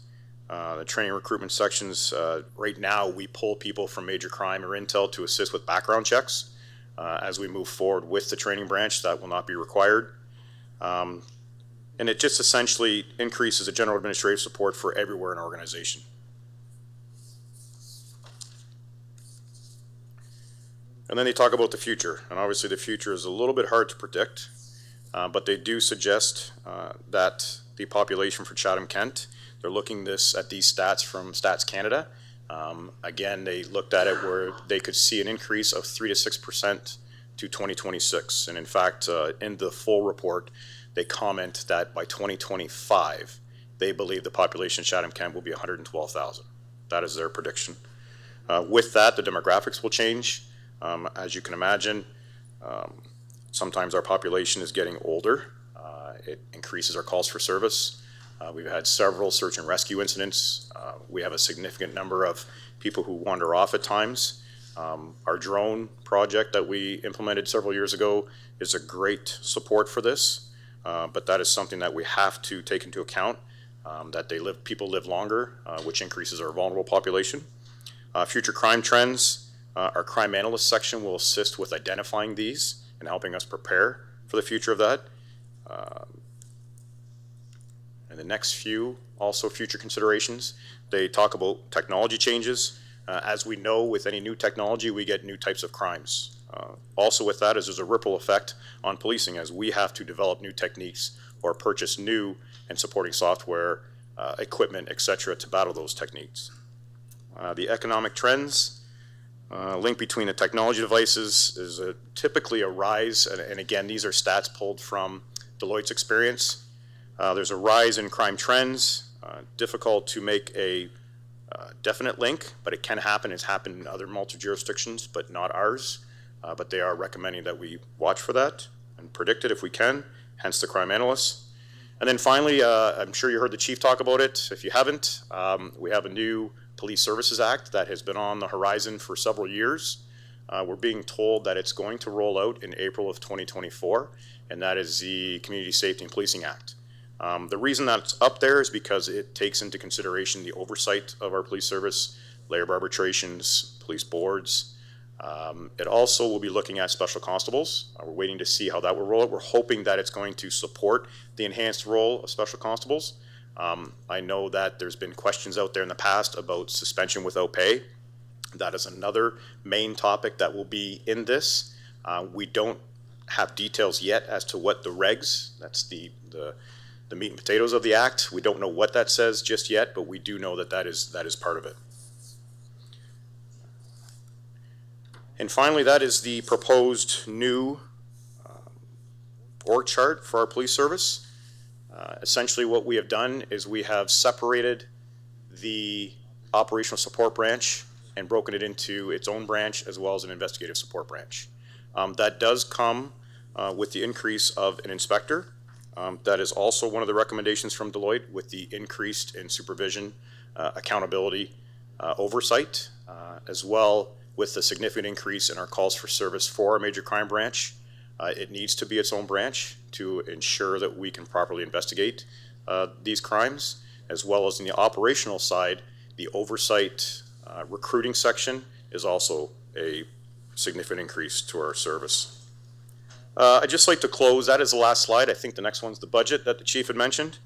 The training recruitment sections, right now we pull people from major crime or intel to assist with background checks. As we move forward with the training branch, that will not be required. And it just essentially increases the general administrative support for everywhere in our organization. And then they talk about the future, and obviously the future is a little bit hard to predict, but they do suggest that the population for Chatham-Kent, they're looking at these stats from Stats Canada. Again, they looked at it where they could see an increase of 3 to 6% to 2026. And in fact, in the full report, they comment that by 2025, they believe the population of Chatham-Kent will be 112,000. That is their prediction. With that, the demographics will change. As you can imagine, sometimes our population is getting older. It increases our calls for service. We've had several search and rescue incidents. We have a significant number of people who wander off at times. Our drone project that we implemented several years ago is a great support for this, but that is something that we have to take into account, that people live longer, which increases our vulnerable population. Future crime trends. Our crime analyst section will assist with identifying these and helping us prepare for the future of that. And the next few, also future considerations, they talk about technology changes. As we know, with any new technology, we get new types of crimes. Also with that is there's a ripple effect on policing as we have to develop new techniques or purchase new and supporting software, equipment, et cetera, to battle those techniques. The economic trends, link between the technology devices is typically a rise, and again, these are stats pulled from Deloitte's experience. There's a rise in crime trends, difficult to make a definite link, but it can happen. It's happened in other multi-jurisdictions, but not ours. But they are recommending that we watch for that and predict it if we can, hence the crime analysts. And then finally, I'm sure you heard the chief talk about it. If you haven't, we have a new Police Services Act that has been on the horizon for several years. We're being told that it's going to roll out in April of 2024, and that is the Community Safety and Policing Act. The reason that's up there is because it takes into consideration the oversight of our police service, labor arbitrations, police boards. It also will be looking at special constables. We're waiting to see how that will roll out. We're hoping that it's going to support the enhanced role of special constables. I know that there's been questions out there in the past about suspension without pay. That is another main topic that will be in this. We don't have details yet as to what the regs, that's the meat and potatoes of the act. We don't know what that says just yet, but we do know that that is part of it. And finally, that is the proposed new org chart for our police service. Essentially what we have done is we have separated the operational support branch and broken it into its own branch as well as an investigative support branch. That does come with the increase of an inspector. That is also one of the recommendations from Deloitte with the increased in supervision, accountability, oversight, as well with the significant increase in our calls for service for our major crime branch. It needs to be its own branch to ensure that we can properly investigate these crimes, as well as in the operational side, the oversight recruiting section is also a significant increase to our service. I'd just like to close, that is the last slide. I think the next one's the budget that the chief had mentioned.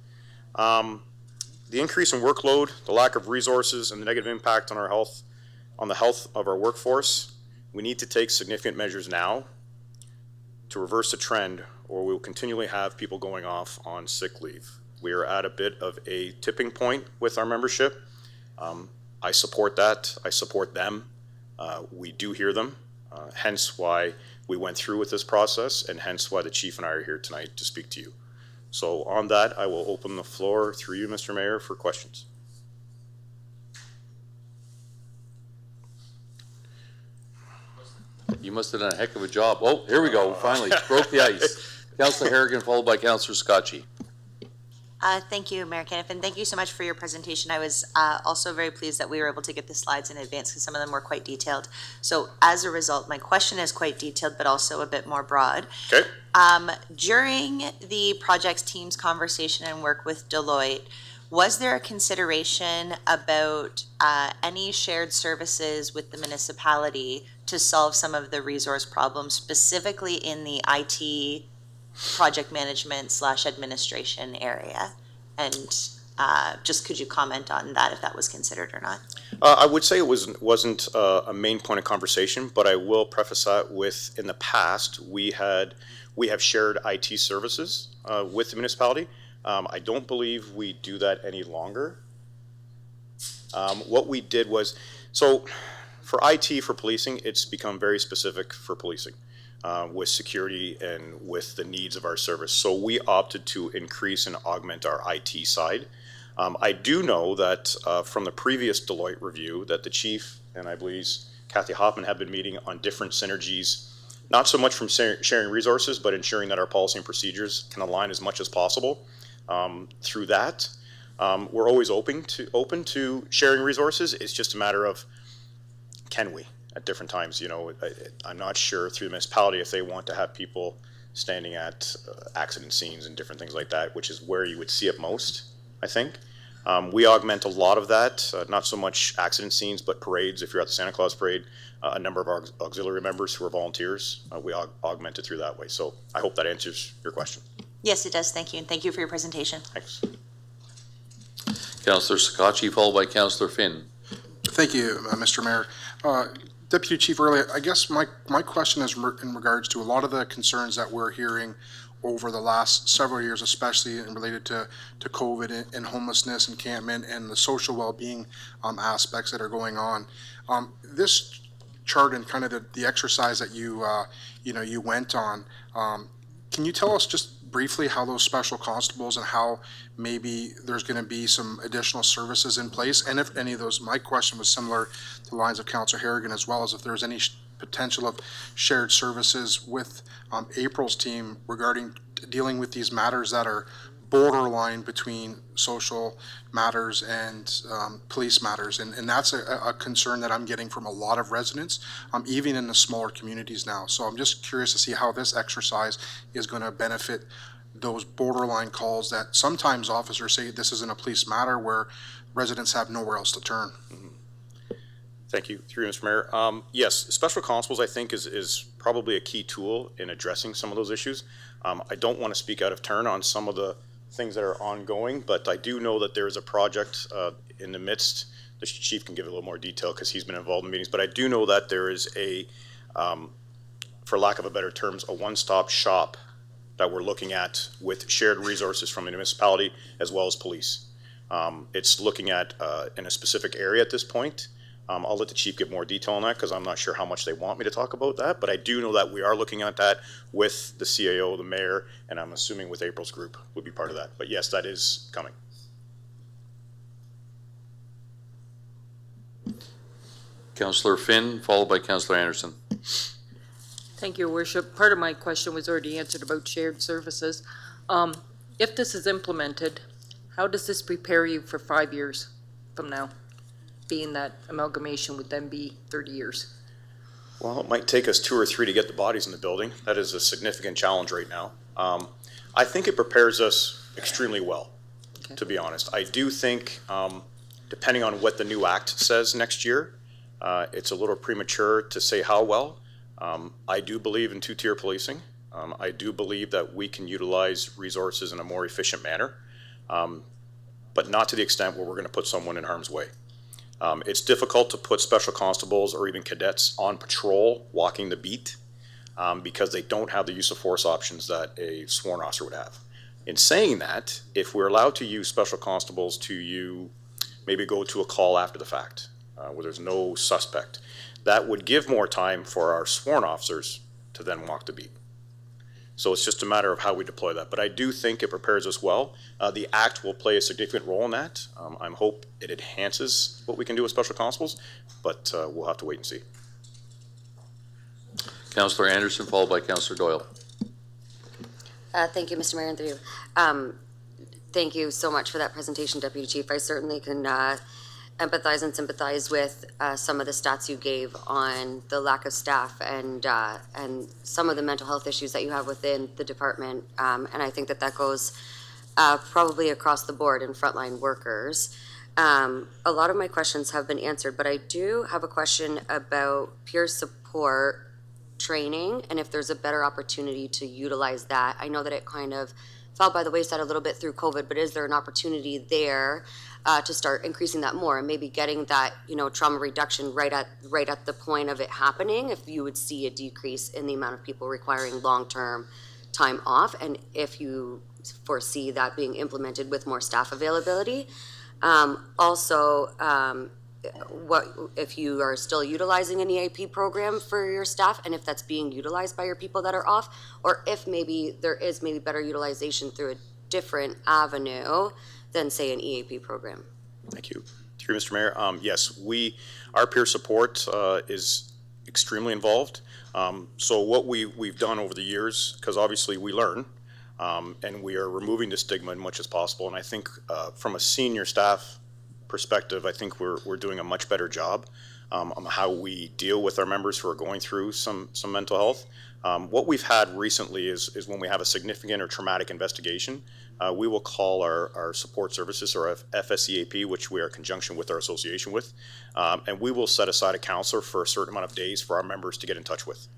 The increase in workload, the lack of resources, and the negative impact on our health, on the health of our workforce, we need to take significant measures now to reverse the trend, or we will continually have people going off on sick leave. We are at a bit of a tipping point with our membership. I support that. I support them. We do hear them, hence why we went through with this process, and hence why the chief and I are here tonight to speak to you. So on that, I will open the floor through you, Mr. Mayor, for questions. You must have done a heck of a job. Oh, here we go. Finally, broke the ice. Councillor Harrigan, followed by Councillor Scotchy. Thank you, Mayor Caniff, and thank you so much for your presentation. I was also very pleased that we were able to get the slides in advance because some of them were quite detailed. So as a result, my question is quite detailed, but also a bit more broad. Okay. During the projects team's conversation and work with Deloitte, was there a consideration about any shared services with the municipality to solve some of the resource problems, specifically in the IT project management / administration area? And just could you comment on that if that was considered or not? I would say it wasn't a main point of conversation, but I will preface that with, in the past, we have shared IT services with the municipality. I don't believe we do that any longer. What we did was, so for IT for policing, it's become very specific for policing with security and with the needs of our service. So we opted to increase and augment our IT side. I do know that from the previous Deloitte review that the chief and I believe Kathy Hoffman have been meeting on different synergies, not so much from sharing resources, but ensuring that our policy and procedures can align as much as possible. Through that, we're always open to sharing resources. It's just a matter of, can we at different times? You know, I'm not sure through the municipality if they want to have people standing at accident scenes and different things like that, which is where you would see it most, I think. We augment a lot of that, not so much accident scenes, but parades. If you're at the Santa Claus parade, a number of our auxiliary members who are volunteers, we augment it through that way. So I hope that answers your question. Yes, it does. Thank you. And thank you for your presentation. Thanks. Councillor Scotchy, followed by Councillor Finn. Thank you, Mr. Mayor. Deputy Chief, earlier, I guess my question is in regards to a lot of the concerns that we're hearing over the last several years, especially related to COVID and homelessness, encampment, and the social well-being aspects that are going on. This chart and kind of the exercise that you went on, can you tell us just briefly how those special constables and how maybe there's going to be some additional services in place, and if any of those, my question was similar to the lines of Councillor Harrigan, as well as if there's any potential of shared services with April's team regarding dealing with these matters that are borderline between social matters and police matters, and that's a concern that I'm getting from a lot of residents, even in the smaller communities now. So I'm just curious to see how this exercise is going to benefit those borderline calls that sometimes officers say this isn't a police matter, where residents have nowhere else to turn. Thank you, through you, Mr. Mayor. Yes, special constables, I think, is probably a key tool in addressing some of those issues. I don't want to speak out of turn on some of the things that are ongoing, but I do know that there is a project in the midst. The chief can give a little more detail because he's been involved in meetings, but I do know that there is a, for lack of a better terms, a one-stop shop that we're looking at with shared resources from the municipality as well as police. It's looking at in a specific area at this point. I'll let the chief give more detail on that because I'm not sure how much they want me to talk about that, but I do know that we are looking at that with the CAO, the mayor, and I'm assuming with April's group would be part of that. But yes, that is coming. Councillor Finn, followed by Councillor Anderson. Thank you, Worship. Part of my question was already answered about shared services. If this is implemented, how does this prepare you for 5 years from now? Being that amalgamation would then be 30 years. Well, it might take us 2 or 3 to get the bodies in the building. That is a significant challenge right now. I think it prepares us extremely well, okay, to be honest. I do think, depending on what the new act says next year, it's a little premature to say how well. I do believe in two-tier policing. I do believe that we can utilize resources in a more efficient manner, but not to the extent where we're going to put someone in harm's way. It's difficult to put special constables or even cadets on patrol walking the beat because they don't have the use of force options that a sworn officer would have. In saying that, if we're allowed to use special constables to maybe go to a call after the fact where there's no suspect, that would give more time for our sworn officers to then walk the beat. So it's just a matter of how we deploy that. But I do think it prepares us well. The Act will play a significant role in that. I hope it enhances what we can do with special constables, but we'll have to wait and see. Councillor Anderson, followed by Councillor Doyle. Thank you, Mr. Mayor, and through you. Thank you so much for that presentation, Deputy Chief. I certainly can empathize and sympathize with some of the stats you gave on the lack of staff and some of the mental health issues that you have within the department. And I think that goes probably across the board in frontline workers. A lot of my questions have been answered, but I do have a question about peer support training and if there's a better opportunity to utilize that. I know that it kind of fell by the wayside a little bit through COVID, but is there an opportunity there to start increasing that more and maybe getting that, trauma reduction right at the point of it happening, if you would see a decrease in the amount of people requiring long-term time off, and if you foresee that being implemented with more staff availability. Also, what if you are still utilizing an EAP program for your staff, and if that's being utilized by your people that are off, or if maybe there is better utilization through a different avenue than, say, an EAP program. Thank you. Through Mr. Mayor, yes, our peer support is extremely involved. So what we've done over the years, because obviously we learn, and we are removing the stigma as much as possible. And I think from a senior staff perspective, I think we're doing a much better job on how we deal with our members who are going through some mental health. What we've had recently is when we have a significant or traumatic investigation, we will call our support services, or FSEAP, which we are in conjunction with our association with, and we will set aside a counselor for a certain amount of days for our members to get in touch with.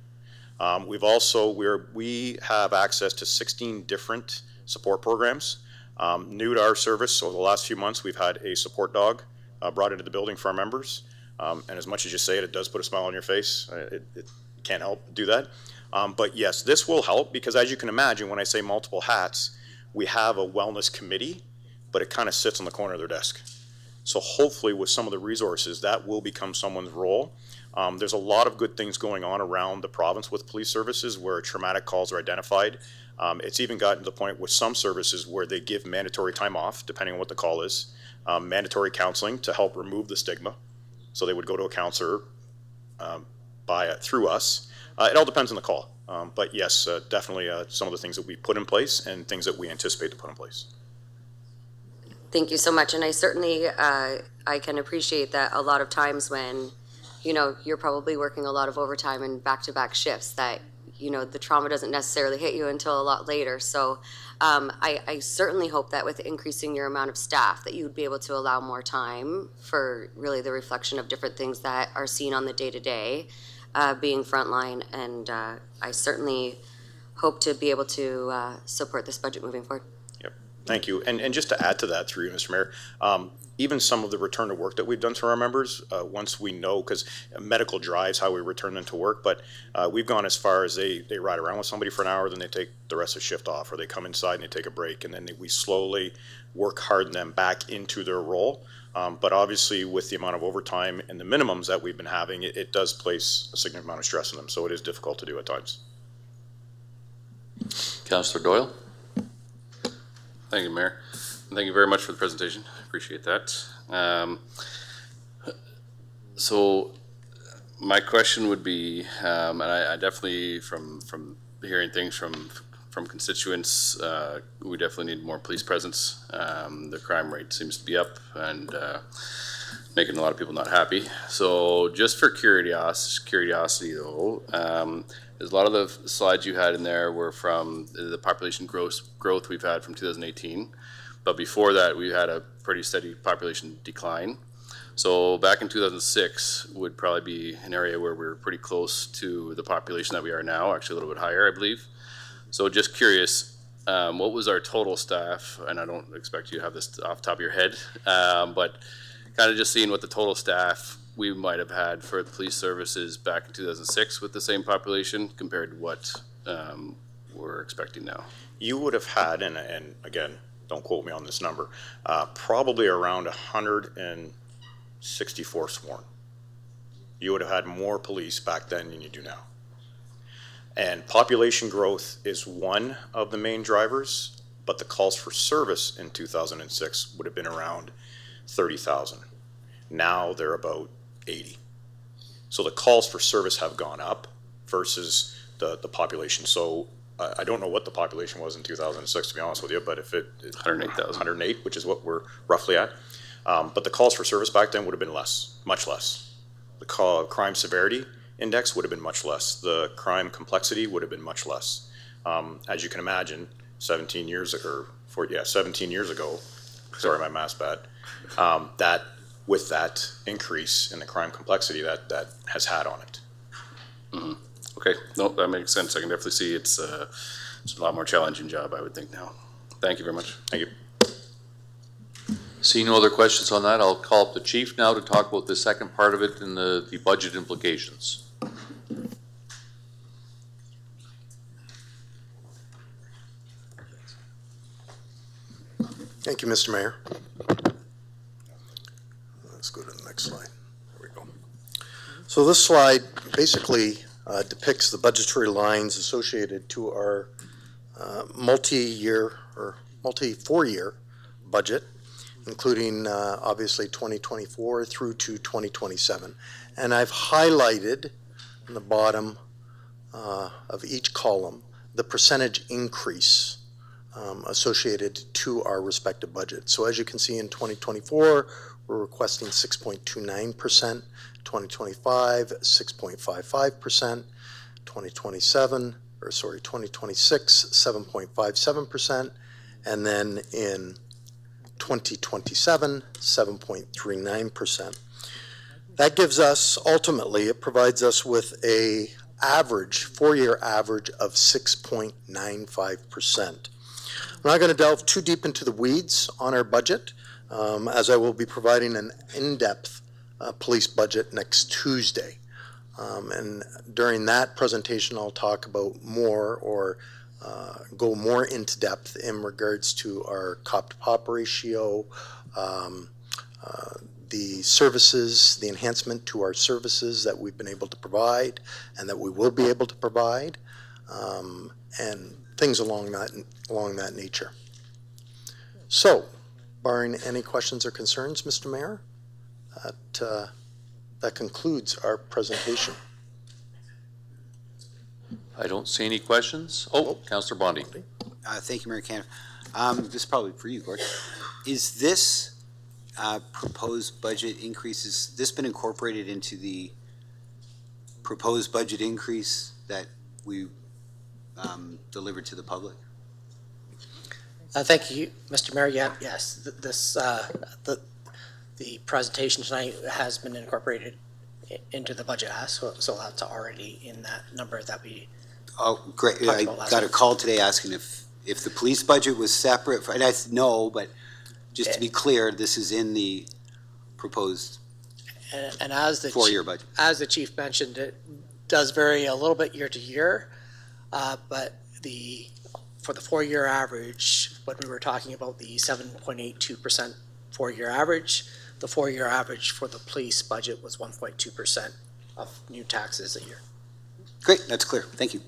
We have access to 16 different support programs. New to our service, so the last few months we've had a support dog brought into the building for our members. And as much as you say it, it does put a smile on your face. It can't help but do that. But yes, this will help because as you can imagine, when I say multiple hats, we have a wellness committee, but it kind of sits on the corner of their desk. So hopefully with some of the resources, that will become someone's role. There's a lot of good things going on around the province with police services where traumatic calls are identified. It's even gotten to the point with some services where they give mandatory time off, depending on what the call is, mandatory counseling to help remove the stigma. So they would go to a counselor through us. It all depends on the call. But yes, definitely some of the things that we put in place and things that we anticipate to put in place. Thank you so much. And I certainly, I can appreciate that a lot of times when, you're probably working a lot of overtime and back-to-back shifts that, the trauma doesn't necessarily hit you until a lot later. So I certainly hope that with increasing your amount of staff that you would be able to allow more time for really the reflection of different things that are seen on the day-to-day being frontline. And I certainly hope to be able to support this budget moving forward. Thank you. And just to add to that through you, Mr. Mayor, even some of the return to work that we've done to our members, once we know, because medical drives how we return them to work, but we've gone as far as they ride around with somebody for an hour, then they take the rest of the shift off, or they come inside and they take a break, and then we slowly work harden them back into their role. But obviously with the amount of overtime and the minimums that we've been having, it does place a significant amount of stress on them, so it is difficult to do at times. Councillor Doyle? Thank you, Mayor. And thank you very much for the presentation. I appreciate that. So my question would be, and I definitely, from hearing things from constituents, we definitely need more police presence. The crime rate seems to be up and making a lot of people not happy. So just for curiosity though, there's a lot of the slides you had in there were from the population growth we've had from 2018. But before that, we had a pretty steady population decline. So back in 2006 would probably be an area where we're pretty close to the population that we are now, actually a little bit higher, I believe. So just curious, what was our total staff? And I don't expect you to have this off the top of your head, but kind of just seeing what the total staff we might have had for the police services back in 2006 with the same population compared to what we're expecting now. You would have had, and again, don't quote me on this number, probably around 164 sworn. You would have had more police back then than you do now. And population growth is one of the main drivers, but the calls for service in 2006 would have been around 30,000. Now they're about 80. So the calls for service have gone up versus the population. So I don't know what the population was in 2006, to be honest with you, but if 108,000. 108, which is what we're roughly at. But the calls for service back then would have been less, much less. The crime severity index would have been much less. The crime complexity would have been much less. As you can imagine, 17 years ago, sorry, my math's bad, that with that increase in the crime complexity that has had on it. Mm-hmm. Okay, no, that makes sense. I can definitely see it's a lot more challenging job, I would think now. Thank you very much. Thank you. Seeing no other questions on that, I'll call up the chief now to talk about the second part of it and the budget implications. Thank you, Mr. Mayor. Let's go to the next slide. There we go. So this slide basically depicts the budgetary lines associated to our multi-year or multi-4-year budget, including obviously 2024 through to 2027. And I've highlighted in the bottom of each column the percentage increase associated to our respective budgets. So as you can see in 2024, we're requesting 6.29%, 2025, 6.55%, 2026, 7.57%, and then in 2027, 7.39%. That gives us, ultimately, it provides us with a average, 4-year average of 6.95%. I'm not going to delve too deep into the weeds on our budget, as I will be providing an in-depth police budget next Tuesday. And during that presentation, I'll talk about more or go more into depth in regards to our cop-to-pop ratio, the services, the enhancement to our services that we've been able to provide and that we will be able to provide, and things along that nature. So, barring any questions or concerns, Mr. Mayor, that concludes our presentation. I don't see any questions. Oh, Councillor Bondi. Thank you, Mayor Cannon. This is probably for you, Gord. Is this proposed budget increase, has this been incorporated into the proposed budget increase that we delivered to the public? Thank you, Mr. Mayor. Yes, the presentation tonight has been incorporated into the budget ask, so that's already in that number that we. Oh, great. I got a call today asking if the police budget was separate, and I said no, but just to be clear, this is in the proposed and as the four-year budget. As the chief mentioned, it does vary a little bit year to year, but for the 4-year average, when we were talking about the 7.82% 4-year average, the 4-year average for the police budget was 1.2% of new taxes a year. Great, that's clear. Thank you.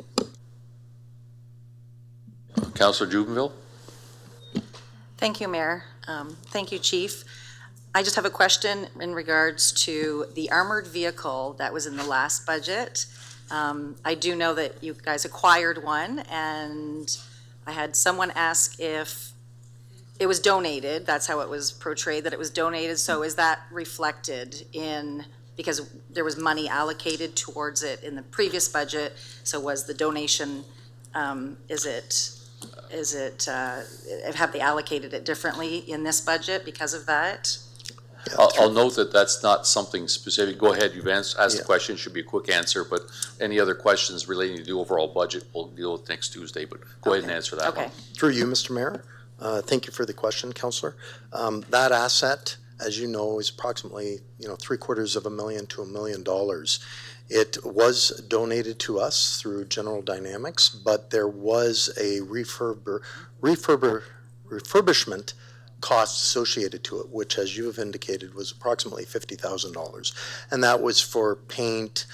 Councillor Jubenville. Thank you, Mayor. Thank you, Chief. I just have a question in regards to the armored vehicle that was in the last budget. I do know that you guys acquired one, and I had someone ask if it was donated. That's how it was portrayed, that it was donated. So is that reflected in, because there was money allocated towards it in the previous budget, so was the donation, have they allocated it differently in this budget because of that? I'll note that that's not something specific. Go ahead, you've asked the question, should be a quick answer, but any other questions relating to the overall budget, we'll deal with next Tuesday, but go ahead and answer that one. Through you, Mr. Mayor. Thank you for the question, Councillor. That asset, as you know, is approximately, $750,000 to $1 million. It was donated to us through General Dynamics, but there was a refurbishment cost associated to it, which, as you have indicated, was approximately $50,000. And that was for paint,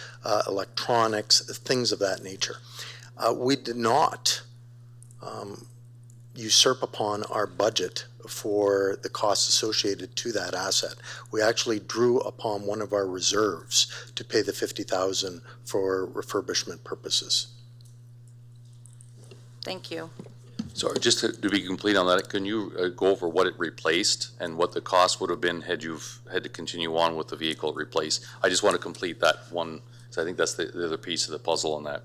electronics, things of that nature. We did not usurp upon our budget for the costs associated to that asset. We actually drew upon one of our reserves to pay the $50,000 for refurbishment purposes. Thank you. So just to be complete on that, can you go over what it replaced and what the cost would have been had you've had to continue on with the vehicle it replaced? I just want to complete that one, so I think that's the other piece of the puzzle on that.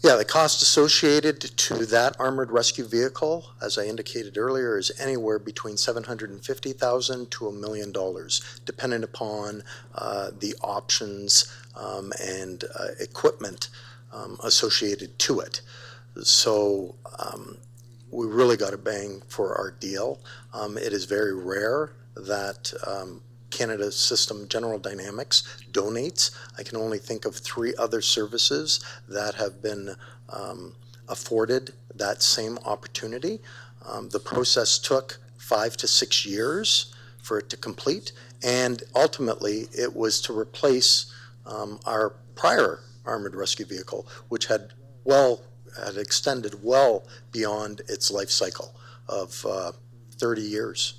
Yeah, the cost associated to that armored rescue vehicle, as I indicated earlier, is anywhere between $750,000 to $1 million, depending upon the options and equipment associated to it. So we really got a bang for our deal. It is very rare that Canada System General Dynamics donates. I can only think of 3 other services that have been afforded that same opportunity. The process took 5 to 6 years for it to complete, and ultimately it was to replace our prior armored rescue vehicle, which had extended well beyond its life cycle of 30 years.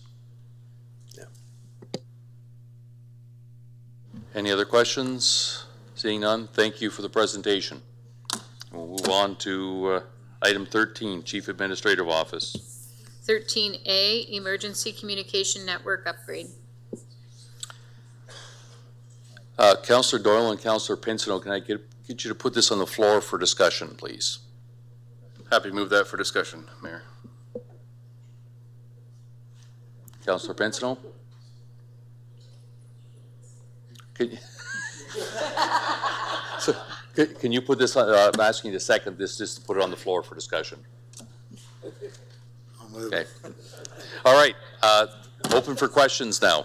Any other questions? Seeing none, thank you for the presentation. We'll move on to item 13, Chief Administrative Office. 13A, Emergency Communication Network Upgrade. Councillor Doyle and Councillor Pinsino, can I get you to put this on the floor for discussion, please? Happy to move that for discussion, Mayor. Councillor Pinsino? Can you put this on, I'm asking you to second this, just to put it on the floor for discussion. Okay. All right, open for questions now.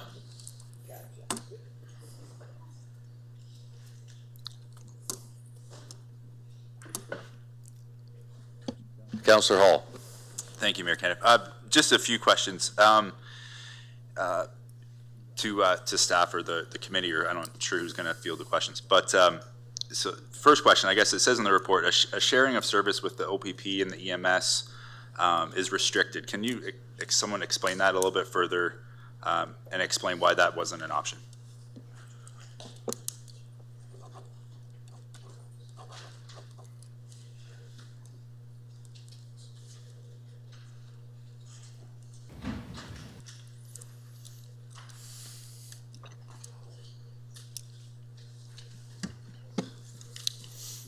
Councillor Hall. Thank you, Mayor Caniff. Just a few questions to staff or the committee, or I'm not sure who's going to field the questions. But so first question, I guess it says in the report, a sharing of service with the OPP and the EMS is restricted. Can you, someone explain that a little bit further and explain why that wasn't an option?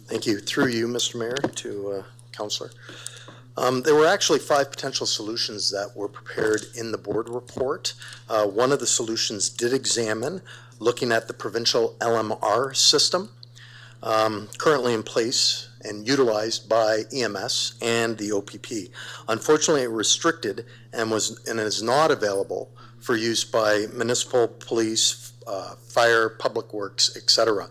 Thank you. Through you, Mr. Mayor, to Councillor. There were actually 5 potential solutions that were prepared in the board report. One of the solutions did examine looking at the provincial LMR system currently in place and utilized by EMS and the OPP. Unfortunately, it restricted and is not available for use by municipal police, fire, public works, etc.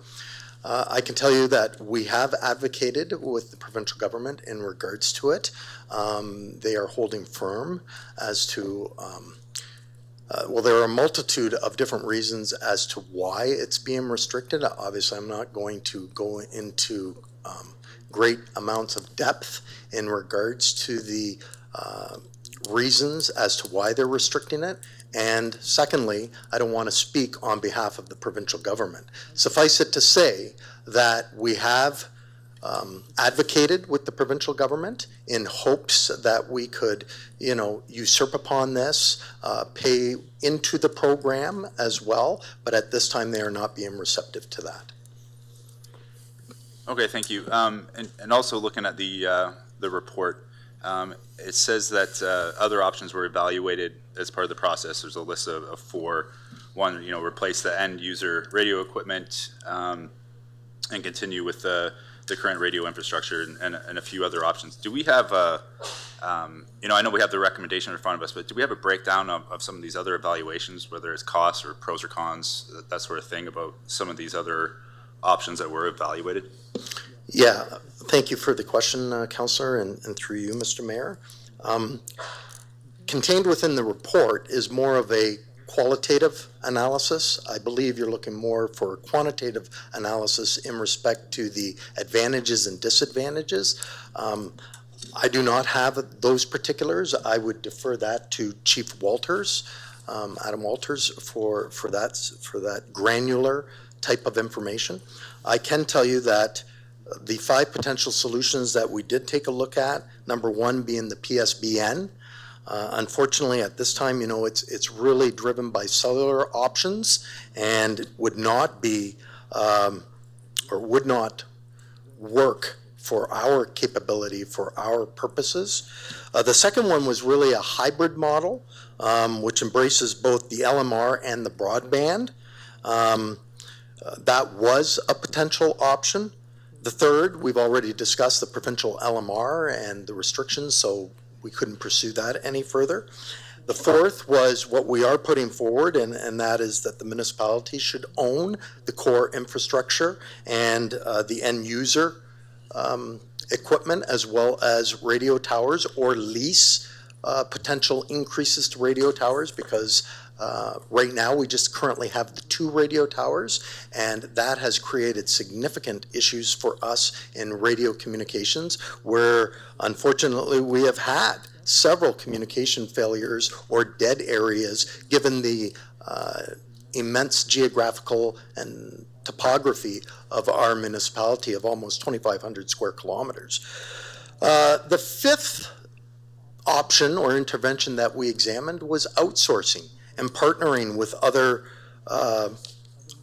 I can tell you that we have advocated with the provincial government in regards to it. They are holding firm as to, well, there are a multitude of different reasons as to why it's being restricted. Obviously, I'm not going to go into great amounts of depth in regards to the reasons as to why they're restricting it. And secondly, I don't want to speak on behalf of the provincial government. Suffice it to say that we have advocated with the provincial government in hopes that we could, you know, usurp upon this, pay into the program as well, but at this time they are not being receptive to that. Okay, thank you. And also looking at the report, it says that other options were evaluated as part of the process. There's a list of 4. One, you know, replace the end user radio equipment and continue with the current radio infrastructure and a few other options. Do we have you know, I know we have the recommendation in front of us, but do we have a breakdown of some of these other evaluations, whether it's costs or pros or cons, that sort of thing, about some of these other options that were evaluated? Yeah, thank you for the question, Councillor, and through you, Mr. Mayor. Contained within the report is more of a qualitative analysis. I believe you're looking more for quantitative analysis in respect to the advantages and disadvantages. I do not have those particulars. I would defer that to Chief Walters, Adam Walters, for that granular type of information. I can tell you that the 5 potential solutions that we did take a look at, number 1 being the PSBN. Unfortunately, at this time, you know, it's really driven by cellular options and would not be or would not work for our capability, for our purposes. The second one was really a hybrid model, which embraces both the LMR and the broadband. That was a potential option. The third, we've already discussed the provincial LMR and the restrictions, so we couldn't pursue that any further. The fourth was what we are putting forward, and that is that the municipality should own the core infrastructure and the end user equipment, as well as radio towers, or lease potential increases to radio towers, because right now we just currently have the 2 radio towers, and that has created significant issues for us in radio communications, where unfortunately we have had several communication failures or dead areas given the immense geographical and topography of our municipality of almost 2,500 square kilometers. The 5th option or intervention that we examined was outsourcing and partnering with other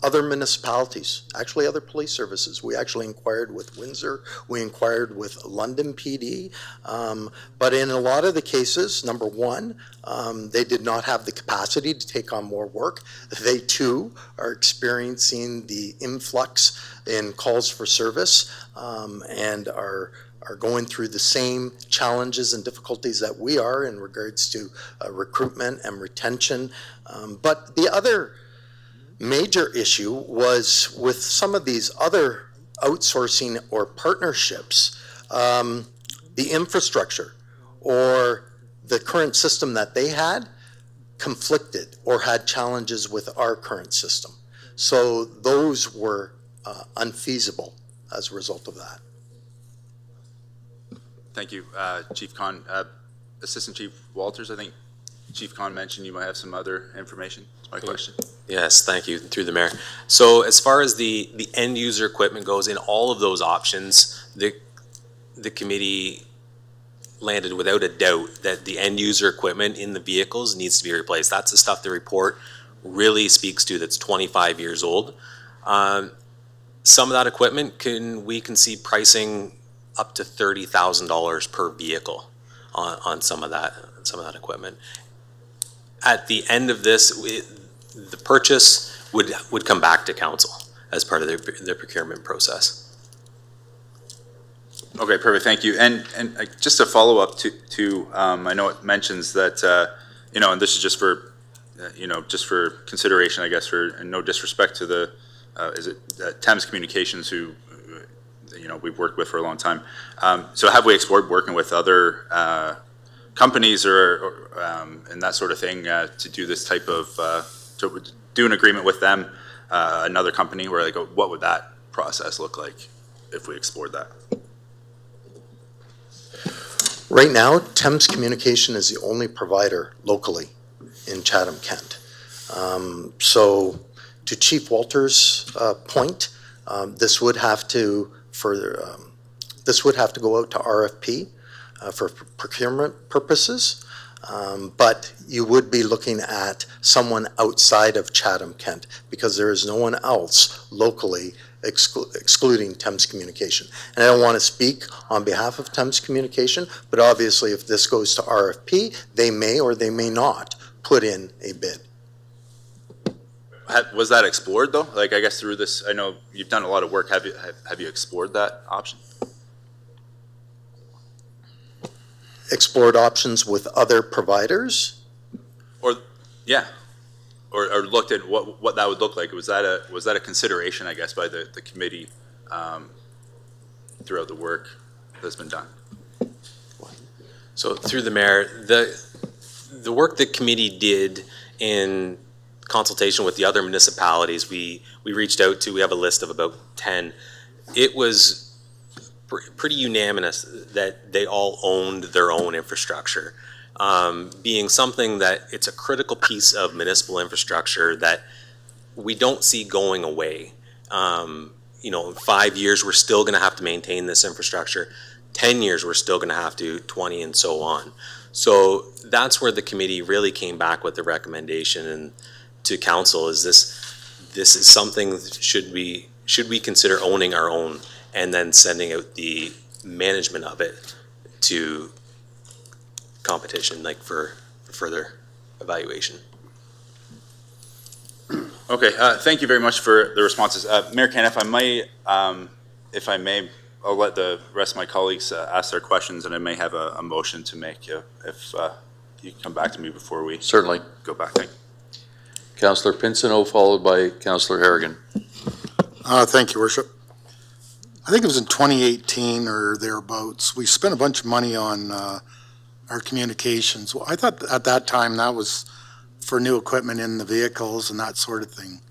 municipalities, actually other police services. We actually inquired with Windsor, we inquired with London PD, but in a lot of the cases, number 1, they did not have the capacity to take on more work. They too are experiencing the influx in calls for service and are going through the same challenges and difficulties that we are in regards to recruitment and retention. But the other major issue was with some of these other outsourcing or partnerships, the infrastructure. or the current system that they had conflicted or had challenges with our current system. So those were unfeasible as a result of that. Thank you, Chief Khan. Assistant Chief Walters, I think Chief Khan mentioned you might have some other information. That's my question. Yes, thank you, through the mayor. So as far as the end user equipment goes, in all of those options, the committee landed without a doubt that the end user equipment in the vehicles needs to be replaced. That's the stuff the report really speaks to, that's 25 years old. Some of that equipment we can see pricing up to $30,000 per vehicle on some of that equipment. At the end of this, the purchase would come back to council as part of their procurement process. Okay, perfect, thank you. And just a follow-up to I know it mentions that, and this is just for, just for consideration, I guess, and no disrespect to the, Thames Communications, who, we've worked with for a long time. So have we explored working with other companies or and that sort of thing to do this type of, to do an agreement with them, another company, where they go, what would that process look like if we explored that? Right now, Thames Communication is the only provider locally in Chatham-Kent. So to Chief Walters' point, this would have to go out to RFP for procurement purposes, but you would be looking at someone outside of Chatham-Kent because there is no one else locally excluding Thames Communication. And I don't want to speak on behalf of Thames Communication, but obviously if this goes to RFP, they may or they may not put in a bid. Was that explored though? Like, I guess through this, I know you've done a lot of work. Have you explored that option? Explored options with other providers? Or, yeah. Or looked at what that would look like. Was that a consideration, I guess, by the committee throughout the work that's been done? So through the mayor, the work the committee did in consultation with the other municipalities, we reached out to, we have a list of about 10. It was pretty unanimous that they all owned their own infrastructure. Being something that it's a critical piece of municipal infrastructure that we don't see going away. In 5 years, we're still going to have to maintain this infrastructure. 10 years, we're still going to have to, 20 and so on. So that's where the committee really came back with the recommendation and to council is this is something should we consider owning our own and then sending out the management of it to competition, like for further evaluation. Okay, thank you very much for the responses. Mayor Kent, if I may, I'll let the rest of my colleagues ask their questions, and I may have a motion to make if you come back to me before we Certainly. go back. Thank you. Councillor Pinsonneau, followed by Councillor Harrigan. Thank you, Worship. I think it was in 2018 or thereabouts, we spent a bunch of money on our communications. Well, I thought at that time that was for new equipment in the vehicles and that sort of thing.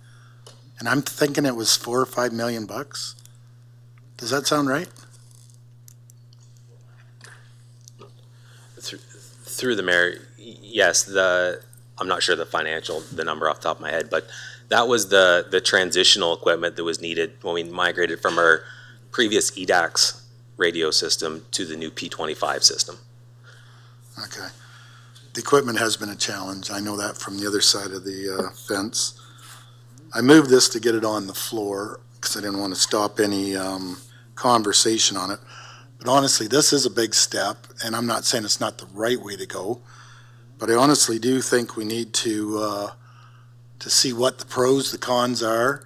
And I'm thinking it was $4 or $5 million bucks. Does that sound right? Through the mayor, yes, I'm not sure the number off the top of my head, but that was the transitional equipment that was needed when we migrated from our previous EDAX radio system to the new P25 system. Okay. The equipment has been a challenge. I know that from the other side of the fence. I moved this to get it on the floor because I didn't want to stop any conversation on it. But honestly, this is a big step, and I'm not saying it's not the right way to go, but I honestly do think we need to see what the pros, the cons are,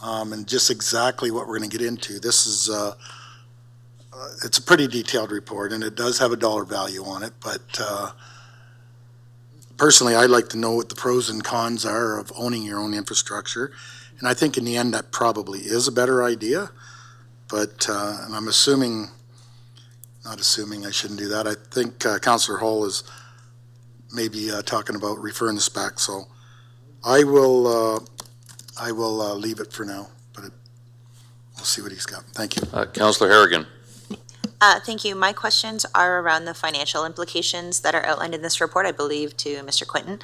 and just exactly what we're going to get into. This is it's a pretty detailed report, and it does have a dollar value on it, but personally, I'd like to know what the pros and cons are of owning your own infrastructure, and I think in the end that probably is a better idea, but and I'm assuming not assuming I shouldn't do that. I think Councillor Hull is maybe talking about referring this back, so I will leave it for now, but we'll see what he's got. Thank you. Councillor Harrigan. Thank you. My questions are around the financial implications that are outlined in this report, I believe, to Mr. Quinton.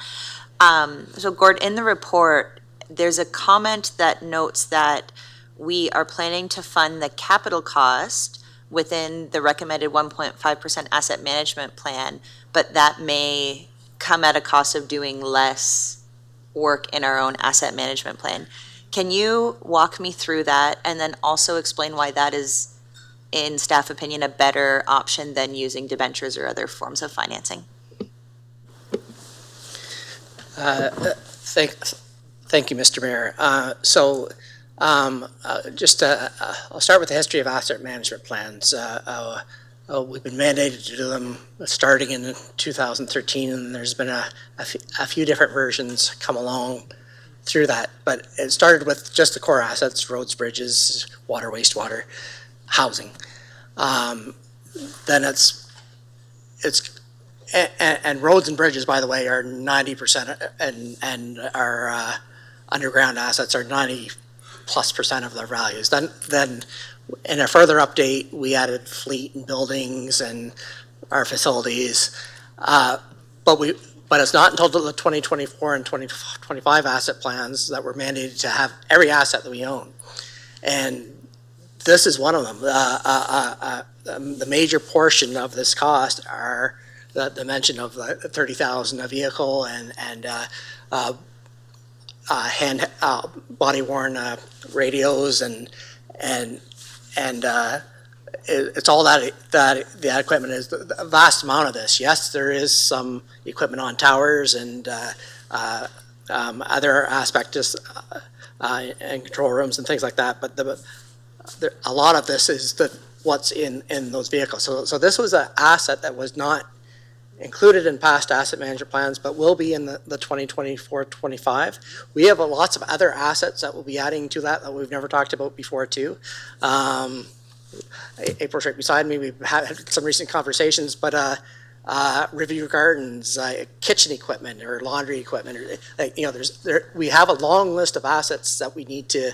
So Gord, in the report, there's a comment that notes that we are planning to fund the capital cost within the recommended 1.5% asset management plan, but that may come at a cost of doing less work in our own asset management plan. Can you walk me through that and then also explain why that is, in staff opinion, a better option than using debentures or other forms of financing? Thank you, Mr. Mayor. I'll start with the history of asset management plans. We've been mandated to do them starting in 2013, and there's been a few different versions come along through that. But it started with just the core assets: roads, bridges, water, wastewater, housing. Then and roads and bridges, by the way, are 90%, and our underground assets are 90+% of their values. Then in a further update, we added fleet and buildings and our facilities. But it's not until the 2024 and 2025 asset plans that we're mandated to have every asset that we own. And this is one of them. The major portion of this cost are the mention of the 30,000 a vehicle and hand body worn radios and it's all that the equipment is the vast amount of this. Yes, there is some equipment on towers and other aspects and control rooms and things like that, but a lot of this is what's in those vehicles. So this was an asset that was not included in past asset management plans, but will be in the 2024-25. We have lots of other assets that we'll be adding to that we've never talked about before too. April's right beside me. We've had some recent conversations, but review gardens, kitchen equipment or laundry equipment, we have a long list of assets that we need to,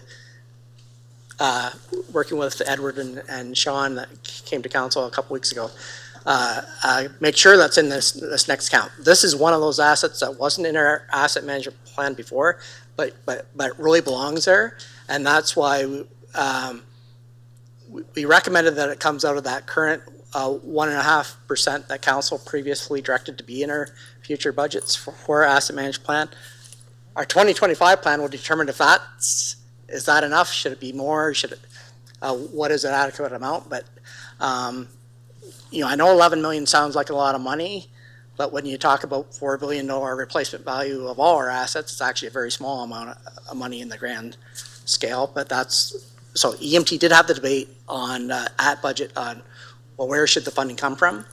working with Edward and Sean that came to council a couple weeks ago, make sure that's in this next count. This is one of those assets that wasn't in our asset management plan before, but really belongs there, and that's why we recommended that it comes out of that current 1.5% that council previously directed to be in our future budgets for our asset management plan. Our 2025 plan will determine if is that enough? Should it be more? Should it? What is an adequate amount? But I know 11 million sounds like a lot of money, but when you talk about $4 billion replacement value of all our assets, it's actually a very small amount of money in the grand scale. But so EMT did have the debate on at budget on, well, where should the funding come from?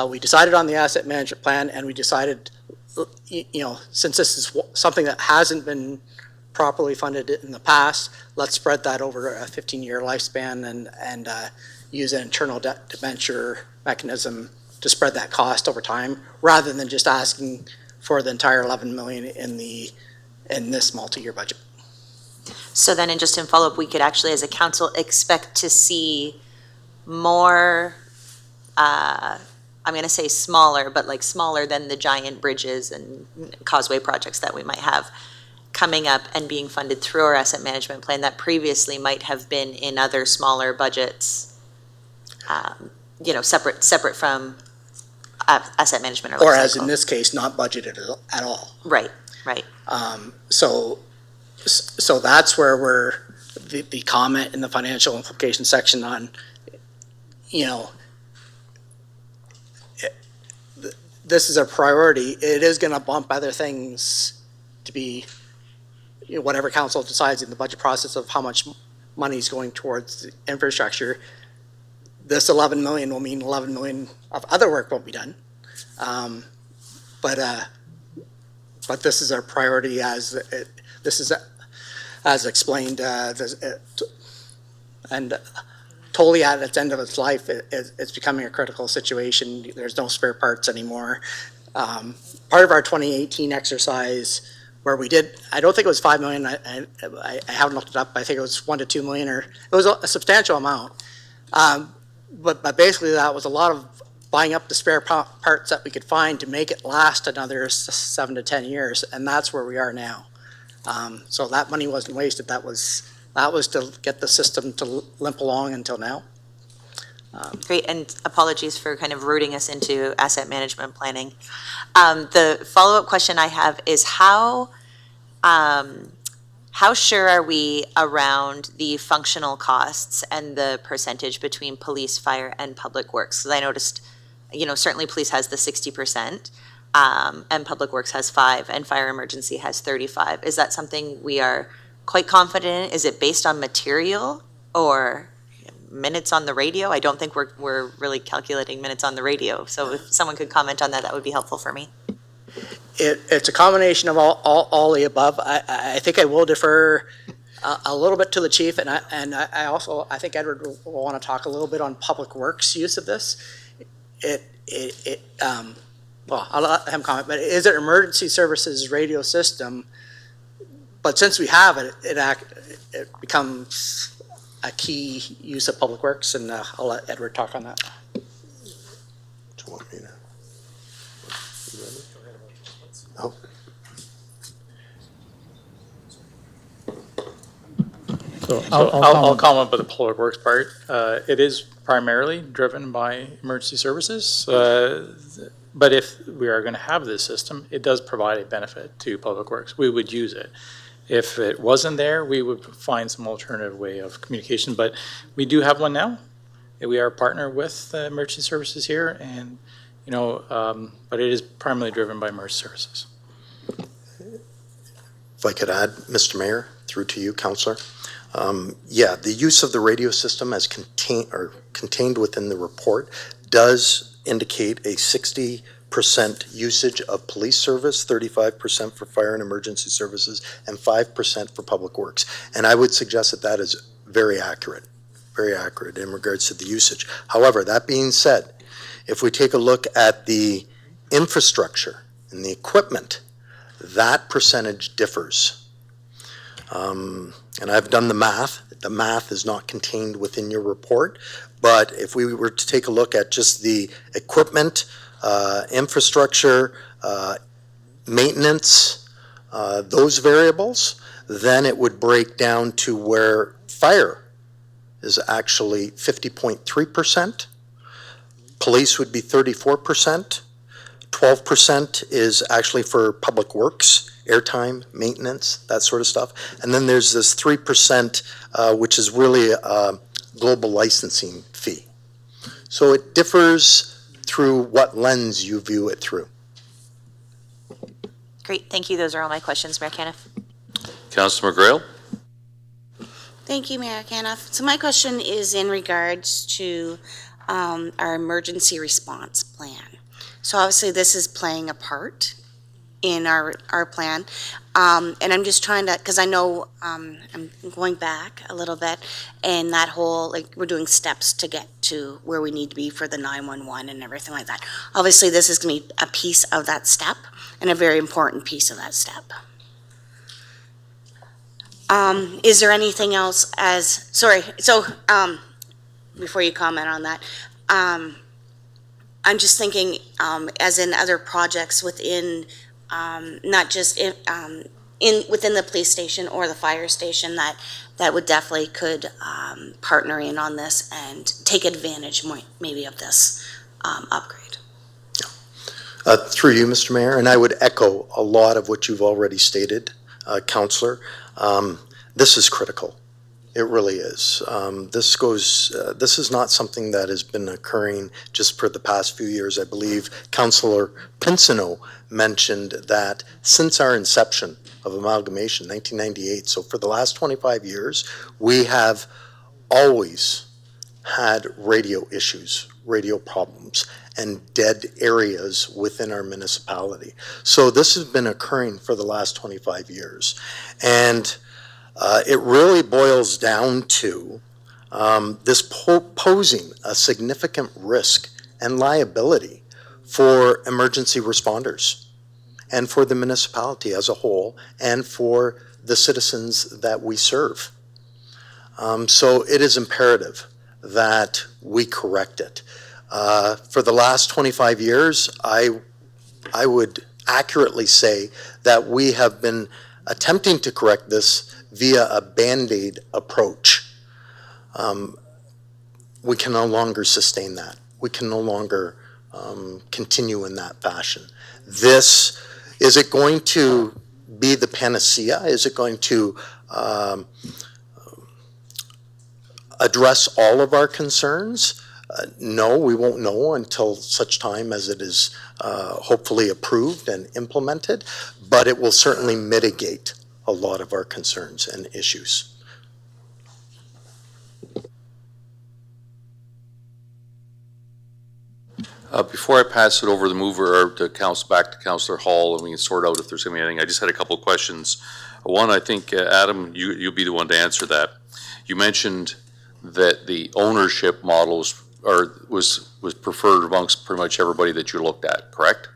We decided on the asset management plan, and we decided, since this is something that hasn't been properly funded in the past, let's spread that over a 15-year lifespan and use an internal debt debenture mechanism to spread that cost over time, rather than just asking for the entire 11 million in this multi-year budget. So then, in follow-up, we could actually, as a council, expect to see more, I'm going to say smaller, but like smaller than the giant bridges and causeway projects that we might have coming up and being funded through our asset management plan that previously might have been in other smaller budgets, separate from asset management. Or as in this case, not budgeted at all. Right. So that's where the comment in the financial implication section on, this is a priority. It is going to bump other things to be, whatever council decides in the budget process of how much money is going towards the infrastructure. This 11 million will mean 11 million of other work won't be done. But this is our priority this is as explained, and totally at its end of its life. It's becoming a critical situation. There's no spare parts anymore. Part of our 2018 exercise where we did, I don't think it was 5 million, I haven't looked it up, I think it was 1 to 2 million, or it was a substantial amount. But basically that was a lot of buying up the spare parts that we could find to make it last another 7 to 10 years, and that's where we are now. So that money wasn't wasted. That was to get the system to limp along until now. Great, and apologies for kind of rooting us into asset management planning. The follow-up question I have is how sure are we around the functional costs and the percentage between police, fire, and public works? Because I noticed, certainly police has the 60%, and public works has 5%, and fire emergency has 35%. Is that something we are quite confident in? Is it based on material or minutes on the radio? I don't think we're really calculating minutes on the radio. So if someone could comment on that, that would be helpful for me. It's a combination of all the above. I think I will defer a little bit to the chief, and I also think Edward will want to talk a little bit on public works use of this. Well, I'll let him comment, but it is an emergency services radio system. But since we have it, it becomes a key use of public works, and I'll let Edward talk on that. Do you want me to? You ready? Oh. So I'll comment about the public works part. It is primarily driven by emergency services, but if we are going to have this system, it does provide a benefit to public works. We would use it. If it wasn't there, we would find some alternative way of communication, but we do have one now. We are a partner with emergency services here, and but it is primarily driven by emergency services. If I could add, Mr. Mayor, through to you, Councillor. Yeah, the use of the radio system as contained within the report does indicate a 60% usage of police service, 35% for fire and emergency services, and 5% for public works. And I would suggest that that is very accurate in regards to the usage. However, that being said, if we take a look at the infrastructure and the equipment, that percentage differs. And I've done the math. The math is not contained within your report, but if we were to take a look at just the equipment, infrastructure, maintenance, those variables, then it would break down to where fire is actually 50.3%, police would be 34%, 12% is actually for public works, airtime, maintenance, that sort of stuff. And then there's this 3%, which is really a global licensing fee. So it differs through what lens you view it through. Great, thank you. Those are all my questions, Mayor Caniff. Councilor McGrail? Thank you, Mayor Caniff. So my question is in regards to our emergency response plan. So obviously this is playing a part in our plan. And I'm just trying to, because I know I'm going back a little bit, and that whole, we're doing steps to get to where we need to be for the 911 and everything like that. Obviously, this is going to be a piece of that step, and a very important piece of that step. Is there anything else before you comment on that, I'm just thinking, as in other projects within, not just within the police station or the fire station, that would definitely could partner in on this and take advantage maybe of this upgrade. Through you, Mr. Mayor, and I would echo a lot of what you've already stated, Councillor. This is critical. It really is. This is not something that has been occurring just for the past few years. I believe Councillor Pinsino mentioned that since our inception of amalgamation, 1998, so for the last 25 years, we have always had radio issues, radio problems, and dead areas within our municipality. So this has been occurring for the last 25 years. And it really boils down to this posing a significant risk and liability for emergency responders and for the municipality as a whole and for the citizens that we serve. So it is imperative that we correct it. For the last 25 years, I would accurately say that we have been attempting to correct this via a Band-Aid approach. We can no longer sustain that. We can no longer continue in that fashion. Is it going to be the panacea? Is it going to address all of our concerns? No, we won't know until such time as it is hopefully approved and implemented, but it will certainly mitigate a lot of our concerns and issues. Before I pass it over the mover or to back to Councillor Hall, and we can sort out if there's going to be anything, I just had a couple of questions. One, I think, Adam, you'll be the one to answer that. You mentioned that the ownership models was preferred amongst pretty much everybody that you looked at, correct?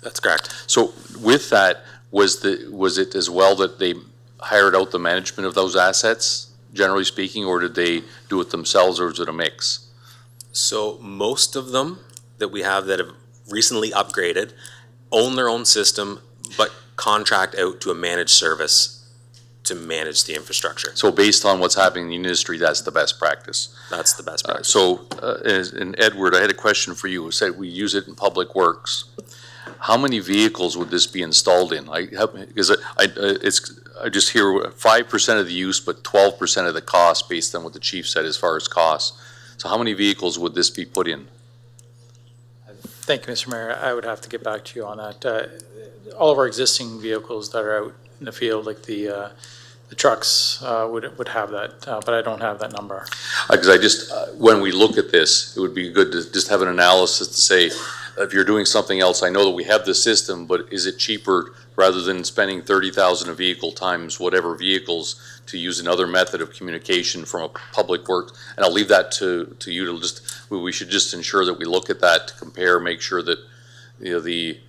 That's correct. So with that, was it as well that they hired out the management of those assets, generally speaking, or did they do it themselves, or was it a mix? So most of them that we have that have recently upgraded own their own system, but contract out to a managed service to manage the infrastructure. So based on what's happening in the industry, that's the best practice. That's the best practice. And Edward, I had a question for you. You said we use it in public works. How many vehicles would this be installed in? Because I just hear 5% of the use, but 12% of the cost based on what the chief said as far as costs. So how many vehicles would this be put in? Thank you, Mr. Mayor. I would have to get back to you on that. All of our existing vehicles that are out in the field, like the trucks, would have that, but I don't have that number. Because when we look at this, it would be good to just have an analysis to say, if you're doing something else, I know that we have the system, but is it cheaper rather than spending 30,000 a vehicle times whatever vehicles to use another method of communication from a public work? And I'll leave that to you to we should just ensure that we look at that to compare, make sure that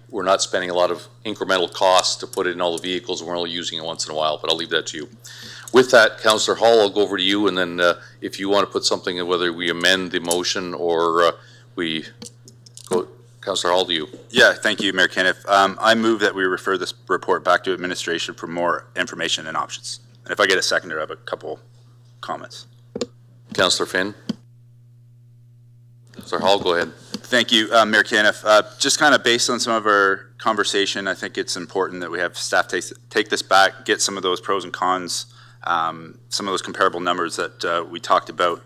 we're not spending a lot of incremental costs to put it in all the vehicles and we're only using it once in a while, but I'll leave that to you. With that, Councillor Hall, I'll go over to you, and then if you want to put something in, whether we amend the motion or we go, Councillor Hall, to you. Yeah, thank you, Mayor Kenneth. I move that we refer this report back to administration for more information and options. And if I get a seconder, I have a couple comments. Councillor Finn. Councillor Hall, go ahead. Thank you, Mayor Kenneth. Just kind of based on some of our conversation, I think it's important that we have staff take this back, get some of those pros and cons, some of those comparable numbers that we talked about.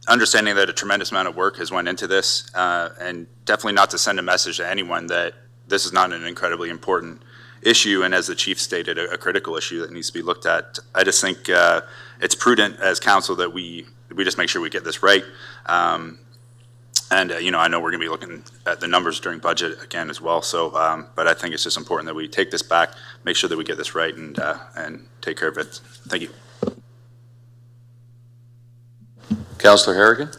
Understanding that a tremendous amount of work has went into this, and definitely not to send a message to anyone that this is not an incredibly important issue, and as the chief stated, a critical issue that needs to be looked at. I just think it's prudent as council that we just make sure we get this right. And I know we're going to be looking at the numbers during budget again as well. So, but I think it's just important that we take this back, make sure that we get this right, and take care of it. Thank you. Councillor Harrigan.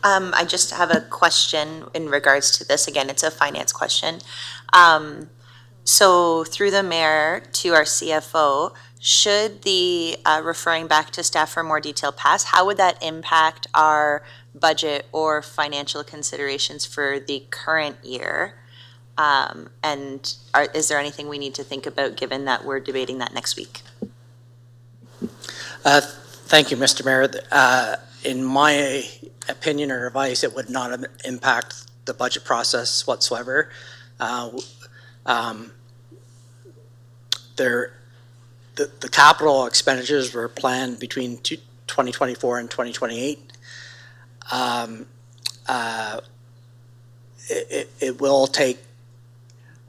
I just have a question in regards to this. Again, it's a finance question. So through the mayor to our CFO, should the referring back to staff for more detail pass, how would that impact our budget or financial considerations for the current year? And is there anything we need to think about given that we're debating that next week? Thank you, Mr. Mayor. In my opinion or advice, it would not impact the budget process whatsoever. The capital expenditures were planned between 2024 and 2028. It will take,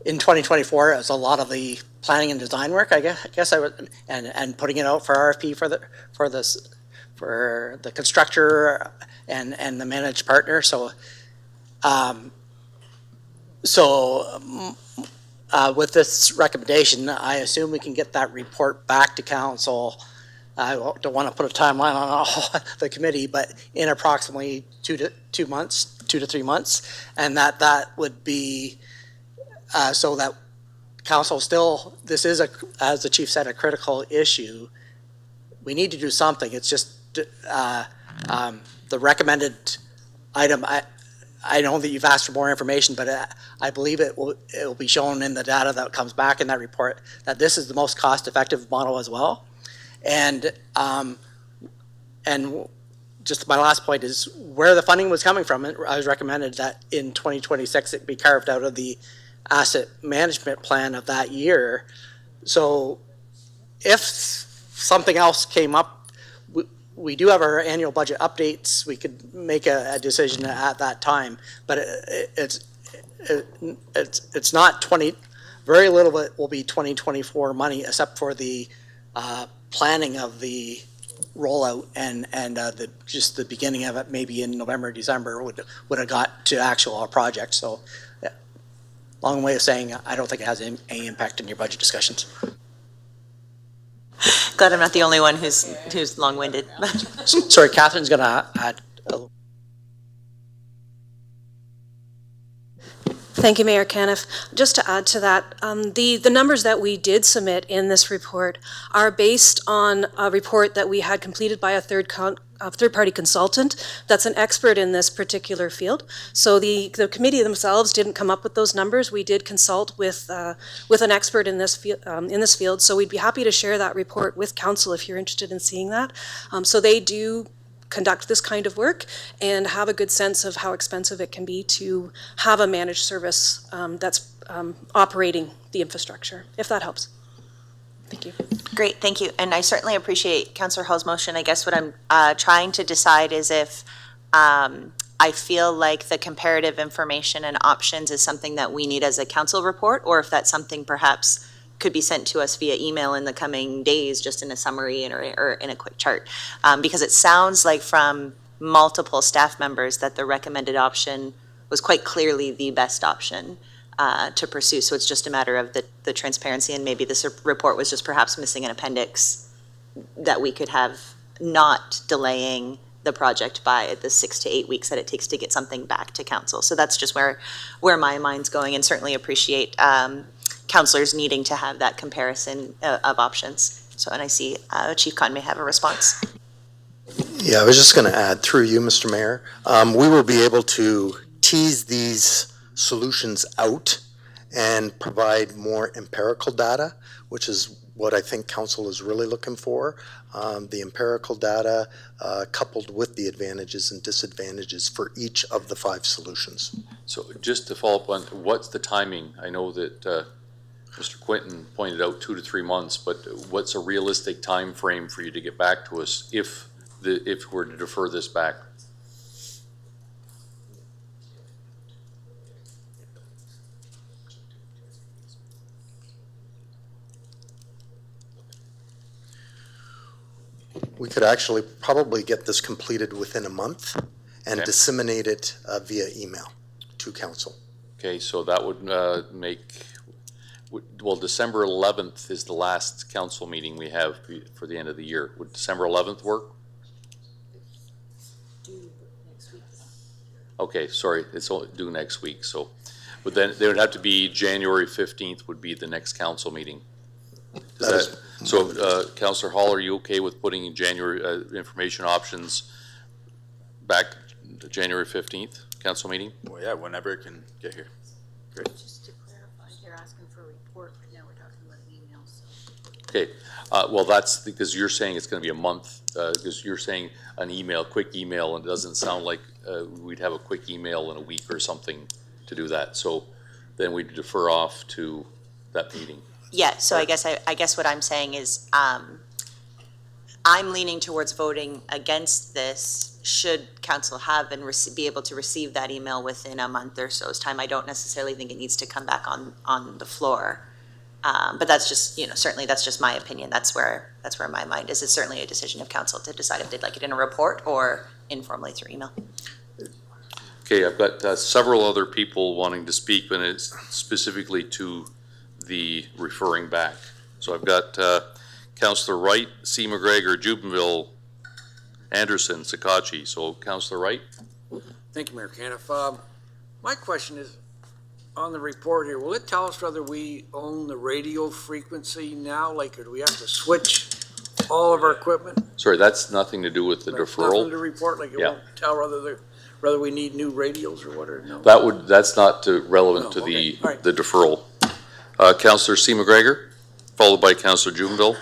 in 2024, as a lot of the planning and design work, I guess I would, and putting it out for RFP for the constructor and the managed partner. So, with this recommendation, I assume we can get that report back to council I don't want to put a timeline on all the committee, but in approximately 2 to 3 months. And that would be so that council still, this is, as the chief said, a critical issue. We need to do something. It's just the recommended item. I know that you've asked for more information, but I believe it will be shown in the data that comes back in that report that this is the most cost-effective model as well. And just my last point is where the funding was coming from. I was recommended that in 2026 it be carved out of the asset management plan of that year. So if something else came up, we do have our annual budget updates. We could make a decision at that time, but it's not 20. Very little of it will be 2024 money, except for the planning of the rollout and just the beginning of it. Maybe in November, December would have got to actual project. So, yeah, long way of saying I don't think it has any impact on your budget discussions. Glad I'm not the only one who's long-winded. Sorry, Catherine's going to add. Thank you, Mayor Caniff. Just to add to that, the numbers that we did submit in this report are based on a report that we had completed by a third-party consultant that's an expert in this particular field. So the committee themselves didn't come up with those numbers. We did consult with an expert in this field. So we'd be happy to share that report with council if you're interested in seeing that. So they do conduct this kind of work and have a good sense of how expensive it can be to have a managed service that's operating the infrastructure, if that helps. Thank you. Great, thank you. And I certainly appreciate Councillor Hall's motion. I guess what I'm trying to decide is if I feel like the comparative information and options is something that we need as a council report, or if that's something perhaps could be sent to us via email in the coming days, just in a summary or in a quick chart. Because it sounds like from multiple staff members that the recommended option was quite clearly the best option to pursue. So it's just a matter of the transparency, and maybe this report was just perhaps missing an appendix that we could have, not delaying the project by the 6 to 8 weeks that it takes to get something back to council. So that's just where my mind's going, and certainly appreciate councillors needing to have that comparison of options. So, and I see Chief Khan may have a response. Yeah, I was just going to add through you, Mr. Mayor. We will be able to tease these solutions out and provide more empirical data, which is what I think council is really looking for. The empirical data coupled with the advantages and disadvantages for each of the 5 solutions. So just to follow up on, what's the timing? I know that Mr. Quinton pointed out 2 to 3 months, but what's a realistic time frame for you to get back to us if we're to defer this back? We could actually probably get this completed within a month and disseminate it via email to council. Okay, so that would make, well, December 11th is the last council meeting we have for the end of the year. Would December 11th work? Okay, sorry, it's due next week, so, but then there would have to be January 15th would be the next council meeting. So, Councillor Hall, are you okay with putting in January information options back to January 15th council meeting? Well, yeah, whenever it can get here. Great. Just to clarify, they're asking for a report, but now we're talking about emails. Okay, well, that's because you're saying it's going to be a month, because you're saying an email, quick email, and it doesn't sound like we'd have a quick email in a week or something to do that. So then we'd defer off to that meeting. Yeah, so I guess what I'm saying is I'm leaning towards voting against this should council have and be able to receive that email within a month or so's time. I don't necessarily think it needs to come back on the floor. But that's just, certainly that's just my opinion. That's where my mind is. It's certainly a decision of council to decide if they'd like it in a report or informally through email. Okay, I've got several other people wanting to speak, but it's specifically to the referring back. So I've got Councillor Wright, C. McGregor, Jubenville, Anderson, Sakachi. So Councillor Wright. Thank you, Mayor Caniff. My question is, on the report here, will it tell us whether we own the radio frequency now? Like, do we have to switch all of our equipment? Sorry, that's nothing to do with the That's deferral. nothing to report, like it Yeah. won't tell whether we need new radios or what, or no? That's not relevant No, to okay. All right. the deferral. Councillor C. McGregor, followed by Councillor Jubenville.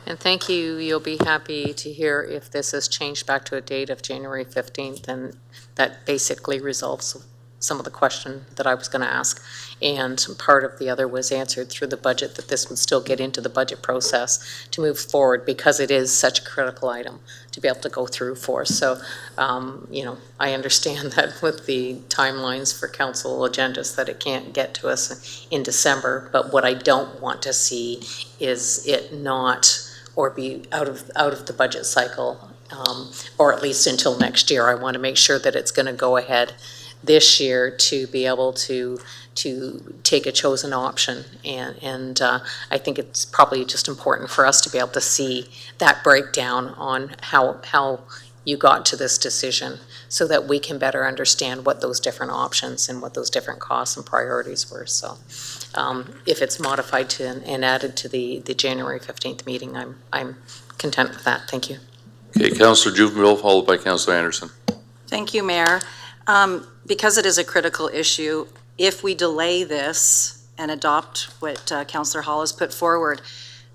And thank you. You'll be happy to hear if this is changed back to a date of January 15th, and that basically resolves some of the question that I was going to ask. And part of the other was answered through the budget, that this would still get into the budget process to move forward because it is such a critical item to be able to go through for. So, I understand that with the timelines for council agendas that it can't get to us in December. But what I don't want to see is it not, or be out of the budget cycle, or at least until next year. I want to make sure that it's going to go ahead this year to be able to take a chosen option. And I think it's probably just important for us to be able to see that breakdown on how you got to this decision so that we can better understand what those different options and what those different costs and priorities were. So if it's modified to and added to the January 15th meeting, I'm content with that. Thank you. Okay, Councillor Jubenville, followed by Councillor Anderson. Thank you, Mayor. Because it is a critical issue, if we delay this and adopt what Councillor Hall has put forward,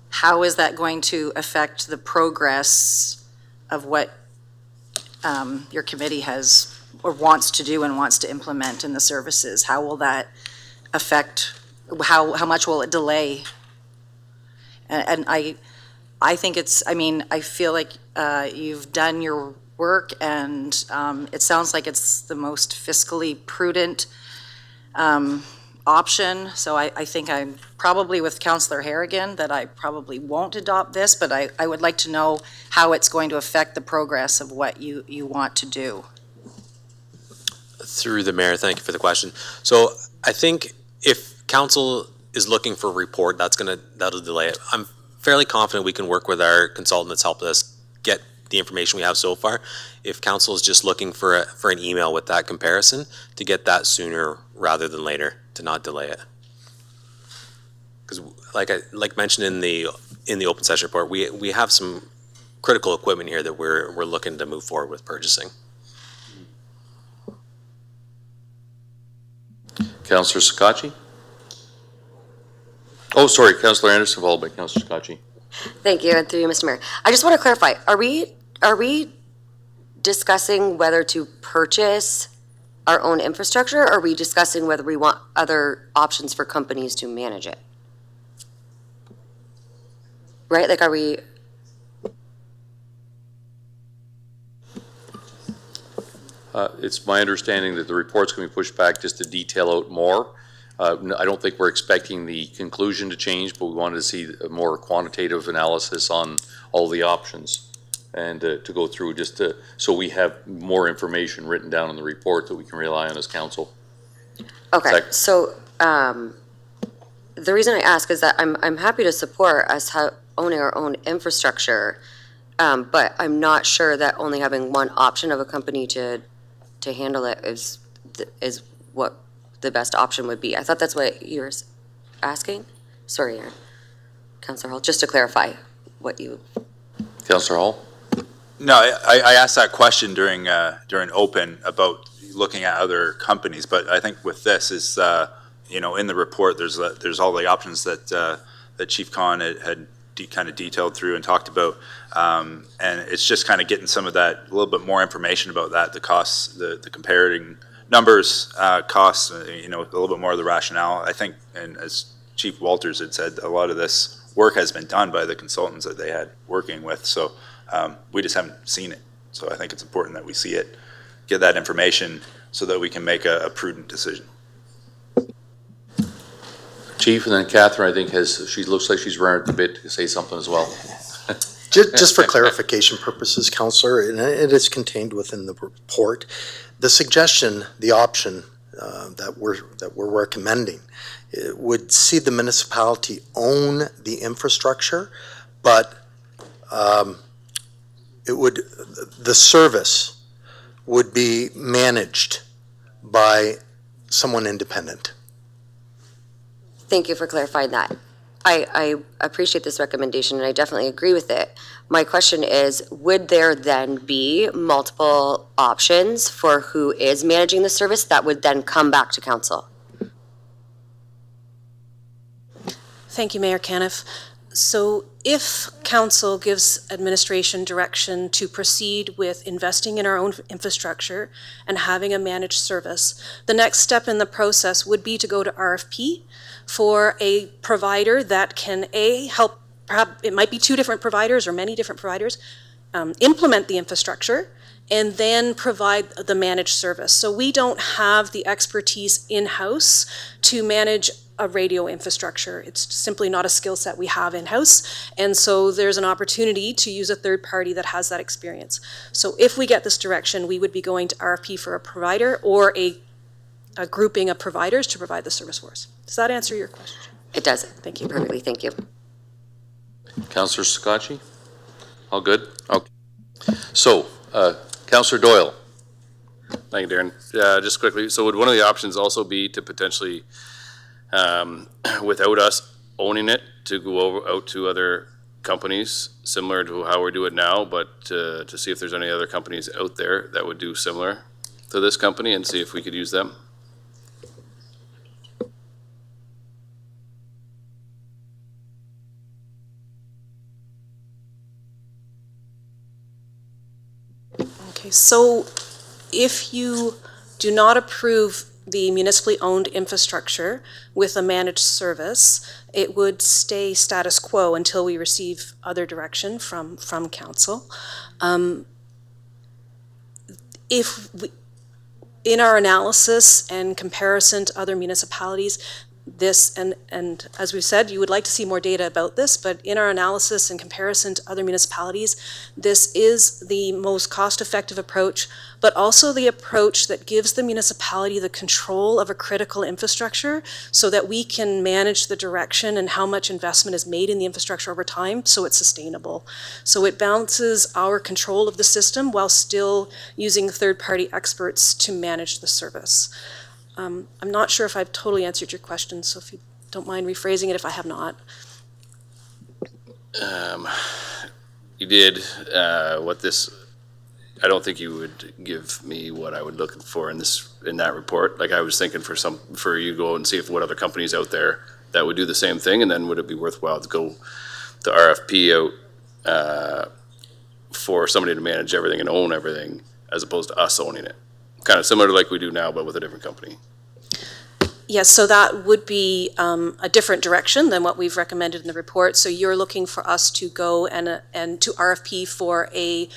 how is that going to affect the progress of what your committee has or wants to do and wants to implement in the services? How will that affect, how much will it delay? And I think I feel like you've done your work, and it sounds like it's the most fiscally prudent option. So I think I'm probably with Councillor Harrigan that I probably won't adopt this, but I would like to know how it's going to affect the progress of what you want to do. Through the mayor, thank you for the question. So I think if council is looking for a report, that'll delay it. I'm fairly confident we can work with our consultant that's helped us get the information we have so far. If council is just looking for an email with that comparison, to get that sooner rather than later, to not delay it. Because like mentioned in the open session report, we have some critical equipment here that we're looking to move forward with purchasing. Councillor Sakachi. Oh, sorry, Councillor Anderson, followed by Councillor Sakachi. Thank you, and through you, Mr. Mayor. I just want to clarify, are we discussing whether to purchase our own infrastructure, or are we discussing whether we want other options for companies to manage it? Right, like are we? It's my understanding that the report's going to be pushed back just to detail out more. I don't think we're expecting the conclusion to change, but we wanted to see a more quantitative analysis on all the options and to go through so we have more information written down in the report that we can rely on as council. Okay, so the reason I ask is that I'm happy to support us owning our own infrastructure, but I'm not sure that only having one option of a company to handle it is what the best option would be. I thought that's what you were asking. Sorry, Councillor Hall, just to clarify what you. Councillor Hall? No, I asked that question during open about looking at other companies, but I think with this is, in the report, there's all the options that Chief Khan had kind of detailed through and talked about, and it's just kind of getting some of that, a little bit more information about that, the costs, the comparing numbers, costs, a little bit more of the rationale. I think, and as Chief Walters had said, a lot of this work has been done by the consultants that they had working with, so we just haven't seen it. So I think it's important that we see it, get that information so that we can make a prudent decision. Chief, and then Catherine, I think she looks like she's running at the bit to say something as well. Just for clarification purposes, Councillor, and it is contained within the report, the suggestion, the option that we're recommending would see the municipality own the infrastructure, but the service would be managed by someone independent. Thank you for clarifying that. I appreciate this recommendation, and I definitely agree with it. My question is, would there then be multiple options for who is managing the service that would then come back to council? Thank you, Mayor Caniff. So if council gives administration direction to proceed with investing in our own infrastructure and having a managed service, the next step in the process would be to go to RFP for a provider that can help, perhaps it might be 2 different providers or many different providers, implement the infrastructure and then provide the managed service. So we don't have the expertise in-house to manage a radio infrastructure. It's simply not a skill set we have in-house. And so there's an opportunity to use a third party that has that experience. So if we get this direction, we would be going to RFP for a provider or a grouping of providers to provide the service for us. Does that answer your question? It does. Thank you. Perfectly, thank you. Councillor Scacchi? All good? Okay. So, Councillor Doyle. Thank you, Darren. Just quickly, so would one of the options also be to potentially, without us owning it, to go out to other companies similar to how we do it now, but to see if there's any other companies out there that would do similar to this company and see if we could use them? Okay, so if you do not approve the municipally owned infrastructure with a managed service, it would stay status quo until we receive other direction from council. In our analysis and comparison to other municipalities, this, and as we've said, you would like to see more data about this, but in our analysis and comparison to other municipalities, this is the most cost-effective approach, but also the approach that gives the municipality the control of a critical infrastructure so that we can manage the direction and how much investment is made in the infrastructure over time so it's sustainable. So it balances our control of the system while still using third-party experts to manage the service. I'm not sure if I've totally answered your question, so if you don't mind rephrasing it if I have not. You did. I don't think you would give me what I would look for in that report. Like I was thinking for you to go and see if what other companies out there that would do the same thing, and then would it be worthwhile to go the RFP out for somebody to manage everything and own everything as opposed to us owning it? Kind of similar to like we do now, but with a different company. Yes, so that would be a different direction than what we've recommended in the report. So you're looking for us to go and to RFP for a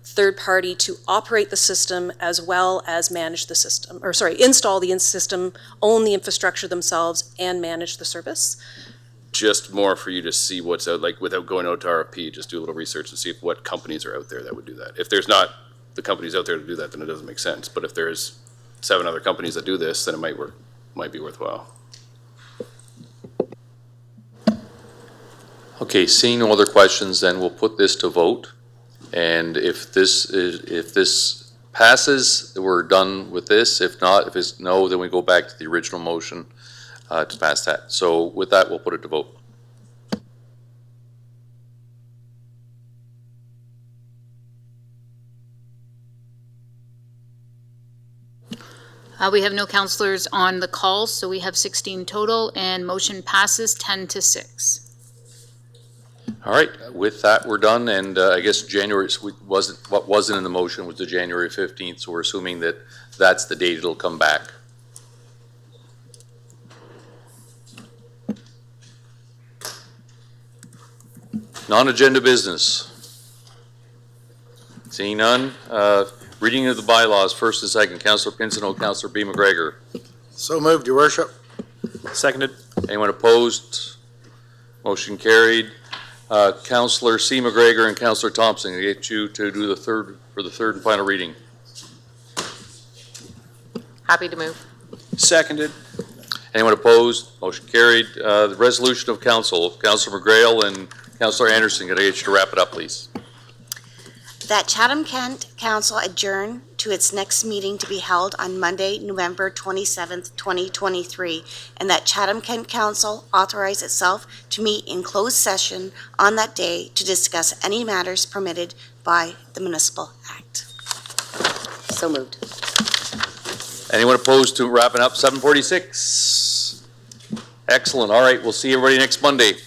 third party to operate the system as well as manage the system, or sorry, install the system, own the infrastructure themselves, and manage the service. Just more for you to see what's out, like without going out to RFP, just do a little research and see what companies are out there that would do that. If there's not the companies out there to do that, then it doesn't make sense. But if there's 7 other companies that do this, then it might be worthwhile. Okay, seeing no other questions, then we'll put this to vote. And if this passes, we're done with this. If not, if it's no, then we go back to the original motion to pass that. So with that, we'll put it to vote. We have no councillors on the call, so we have 16 total, and motion passes 10-6. All right, with that, we're done, and I guess what wasn't in the motion was the January 15th, so we're assuming that that's the date it'll come back. Non-agenda business. Seeing none, reading of the bylaws, first and second. Councillor Pincinel, Councillor B. McGregor. So moved, your worship. Seconded. Anyone opposed? Motion carried. Councillor C. McGregor and Councillor Thompson, I get you to do the third and final reading. Happy to move. Seconded. Anyone opposed? Motion carried. The resolution of council, Councillor McGrail and Councillor Anderson, could I get you to wrap it up, please? That Chatham-Kent Council adjourn to its next meeting to be held on Monday, November 27th, 2023, and that Chatham-Kent Council authorize itself to meet in closed session on that day to discuss any matters permitted by the Municipal Act. So moved. Anyone opposed to wrapping up 7:46? Excellent. All right, we'll see everybody next Monday.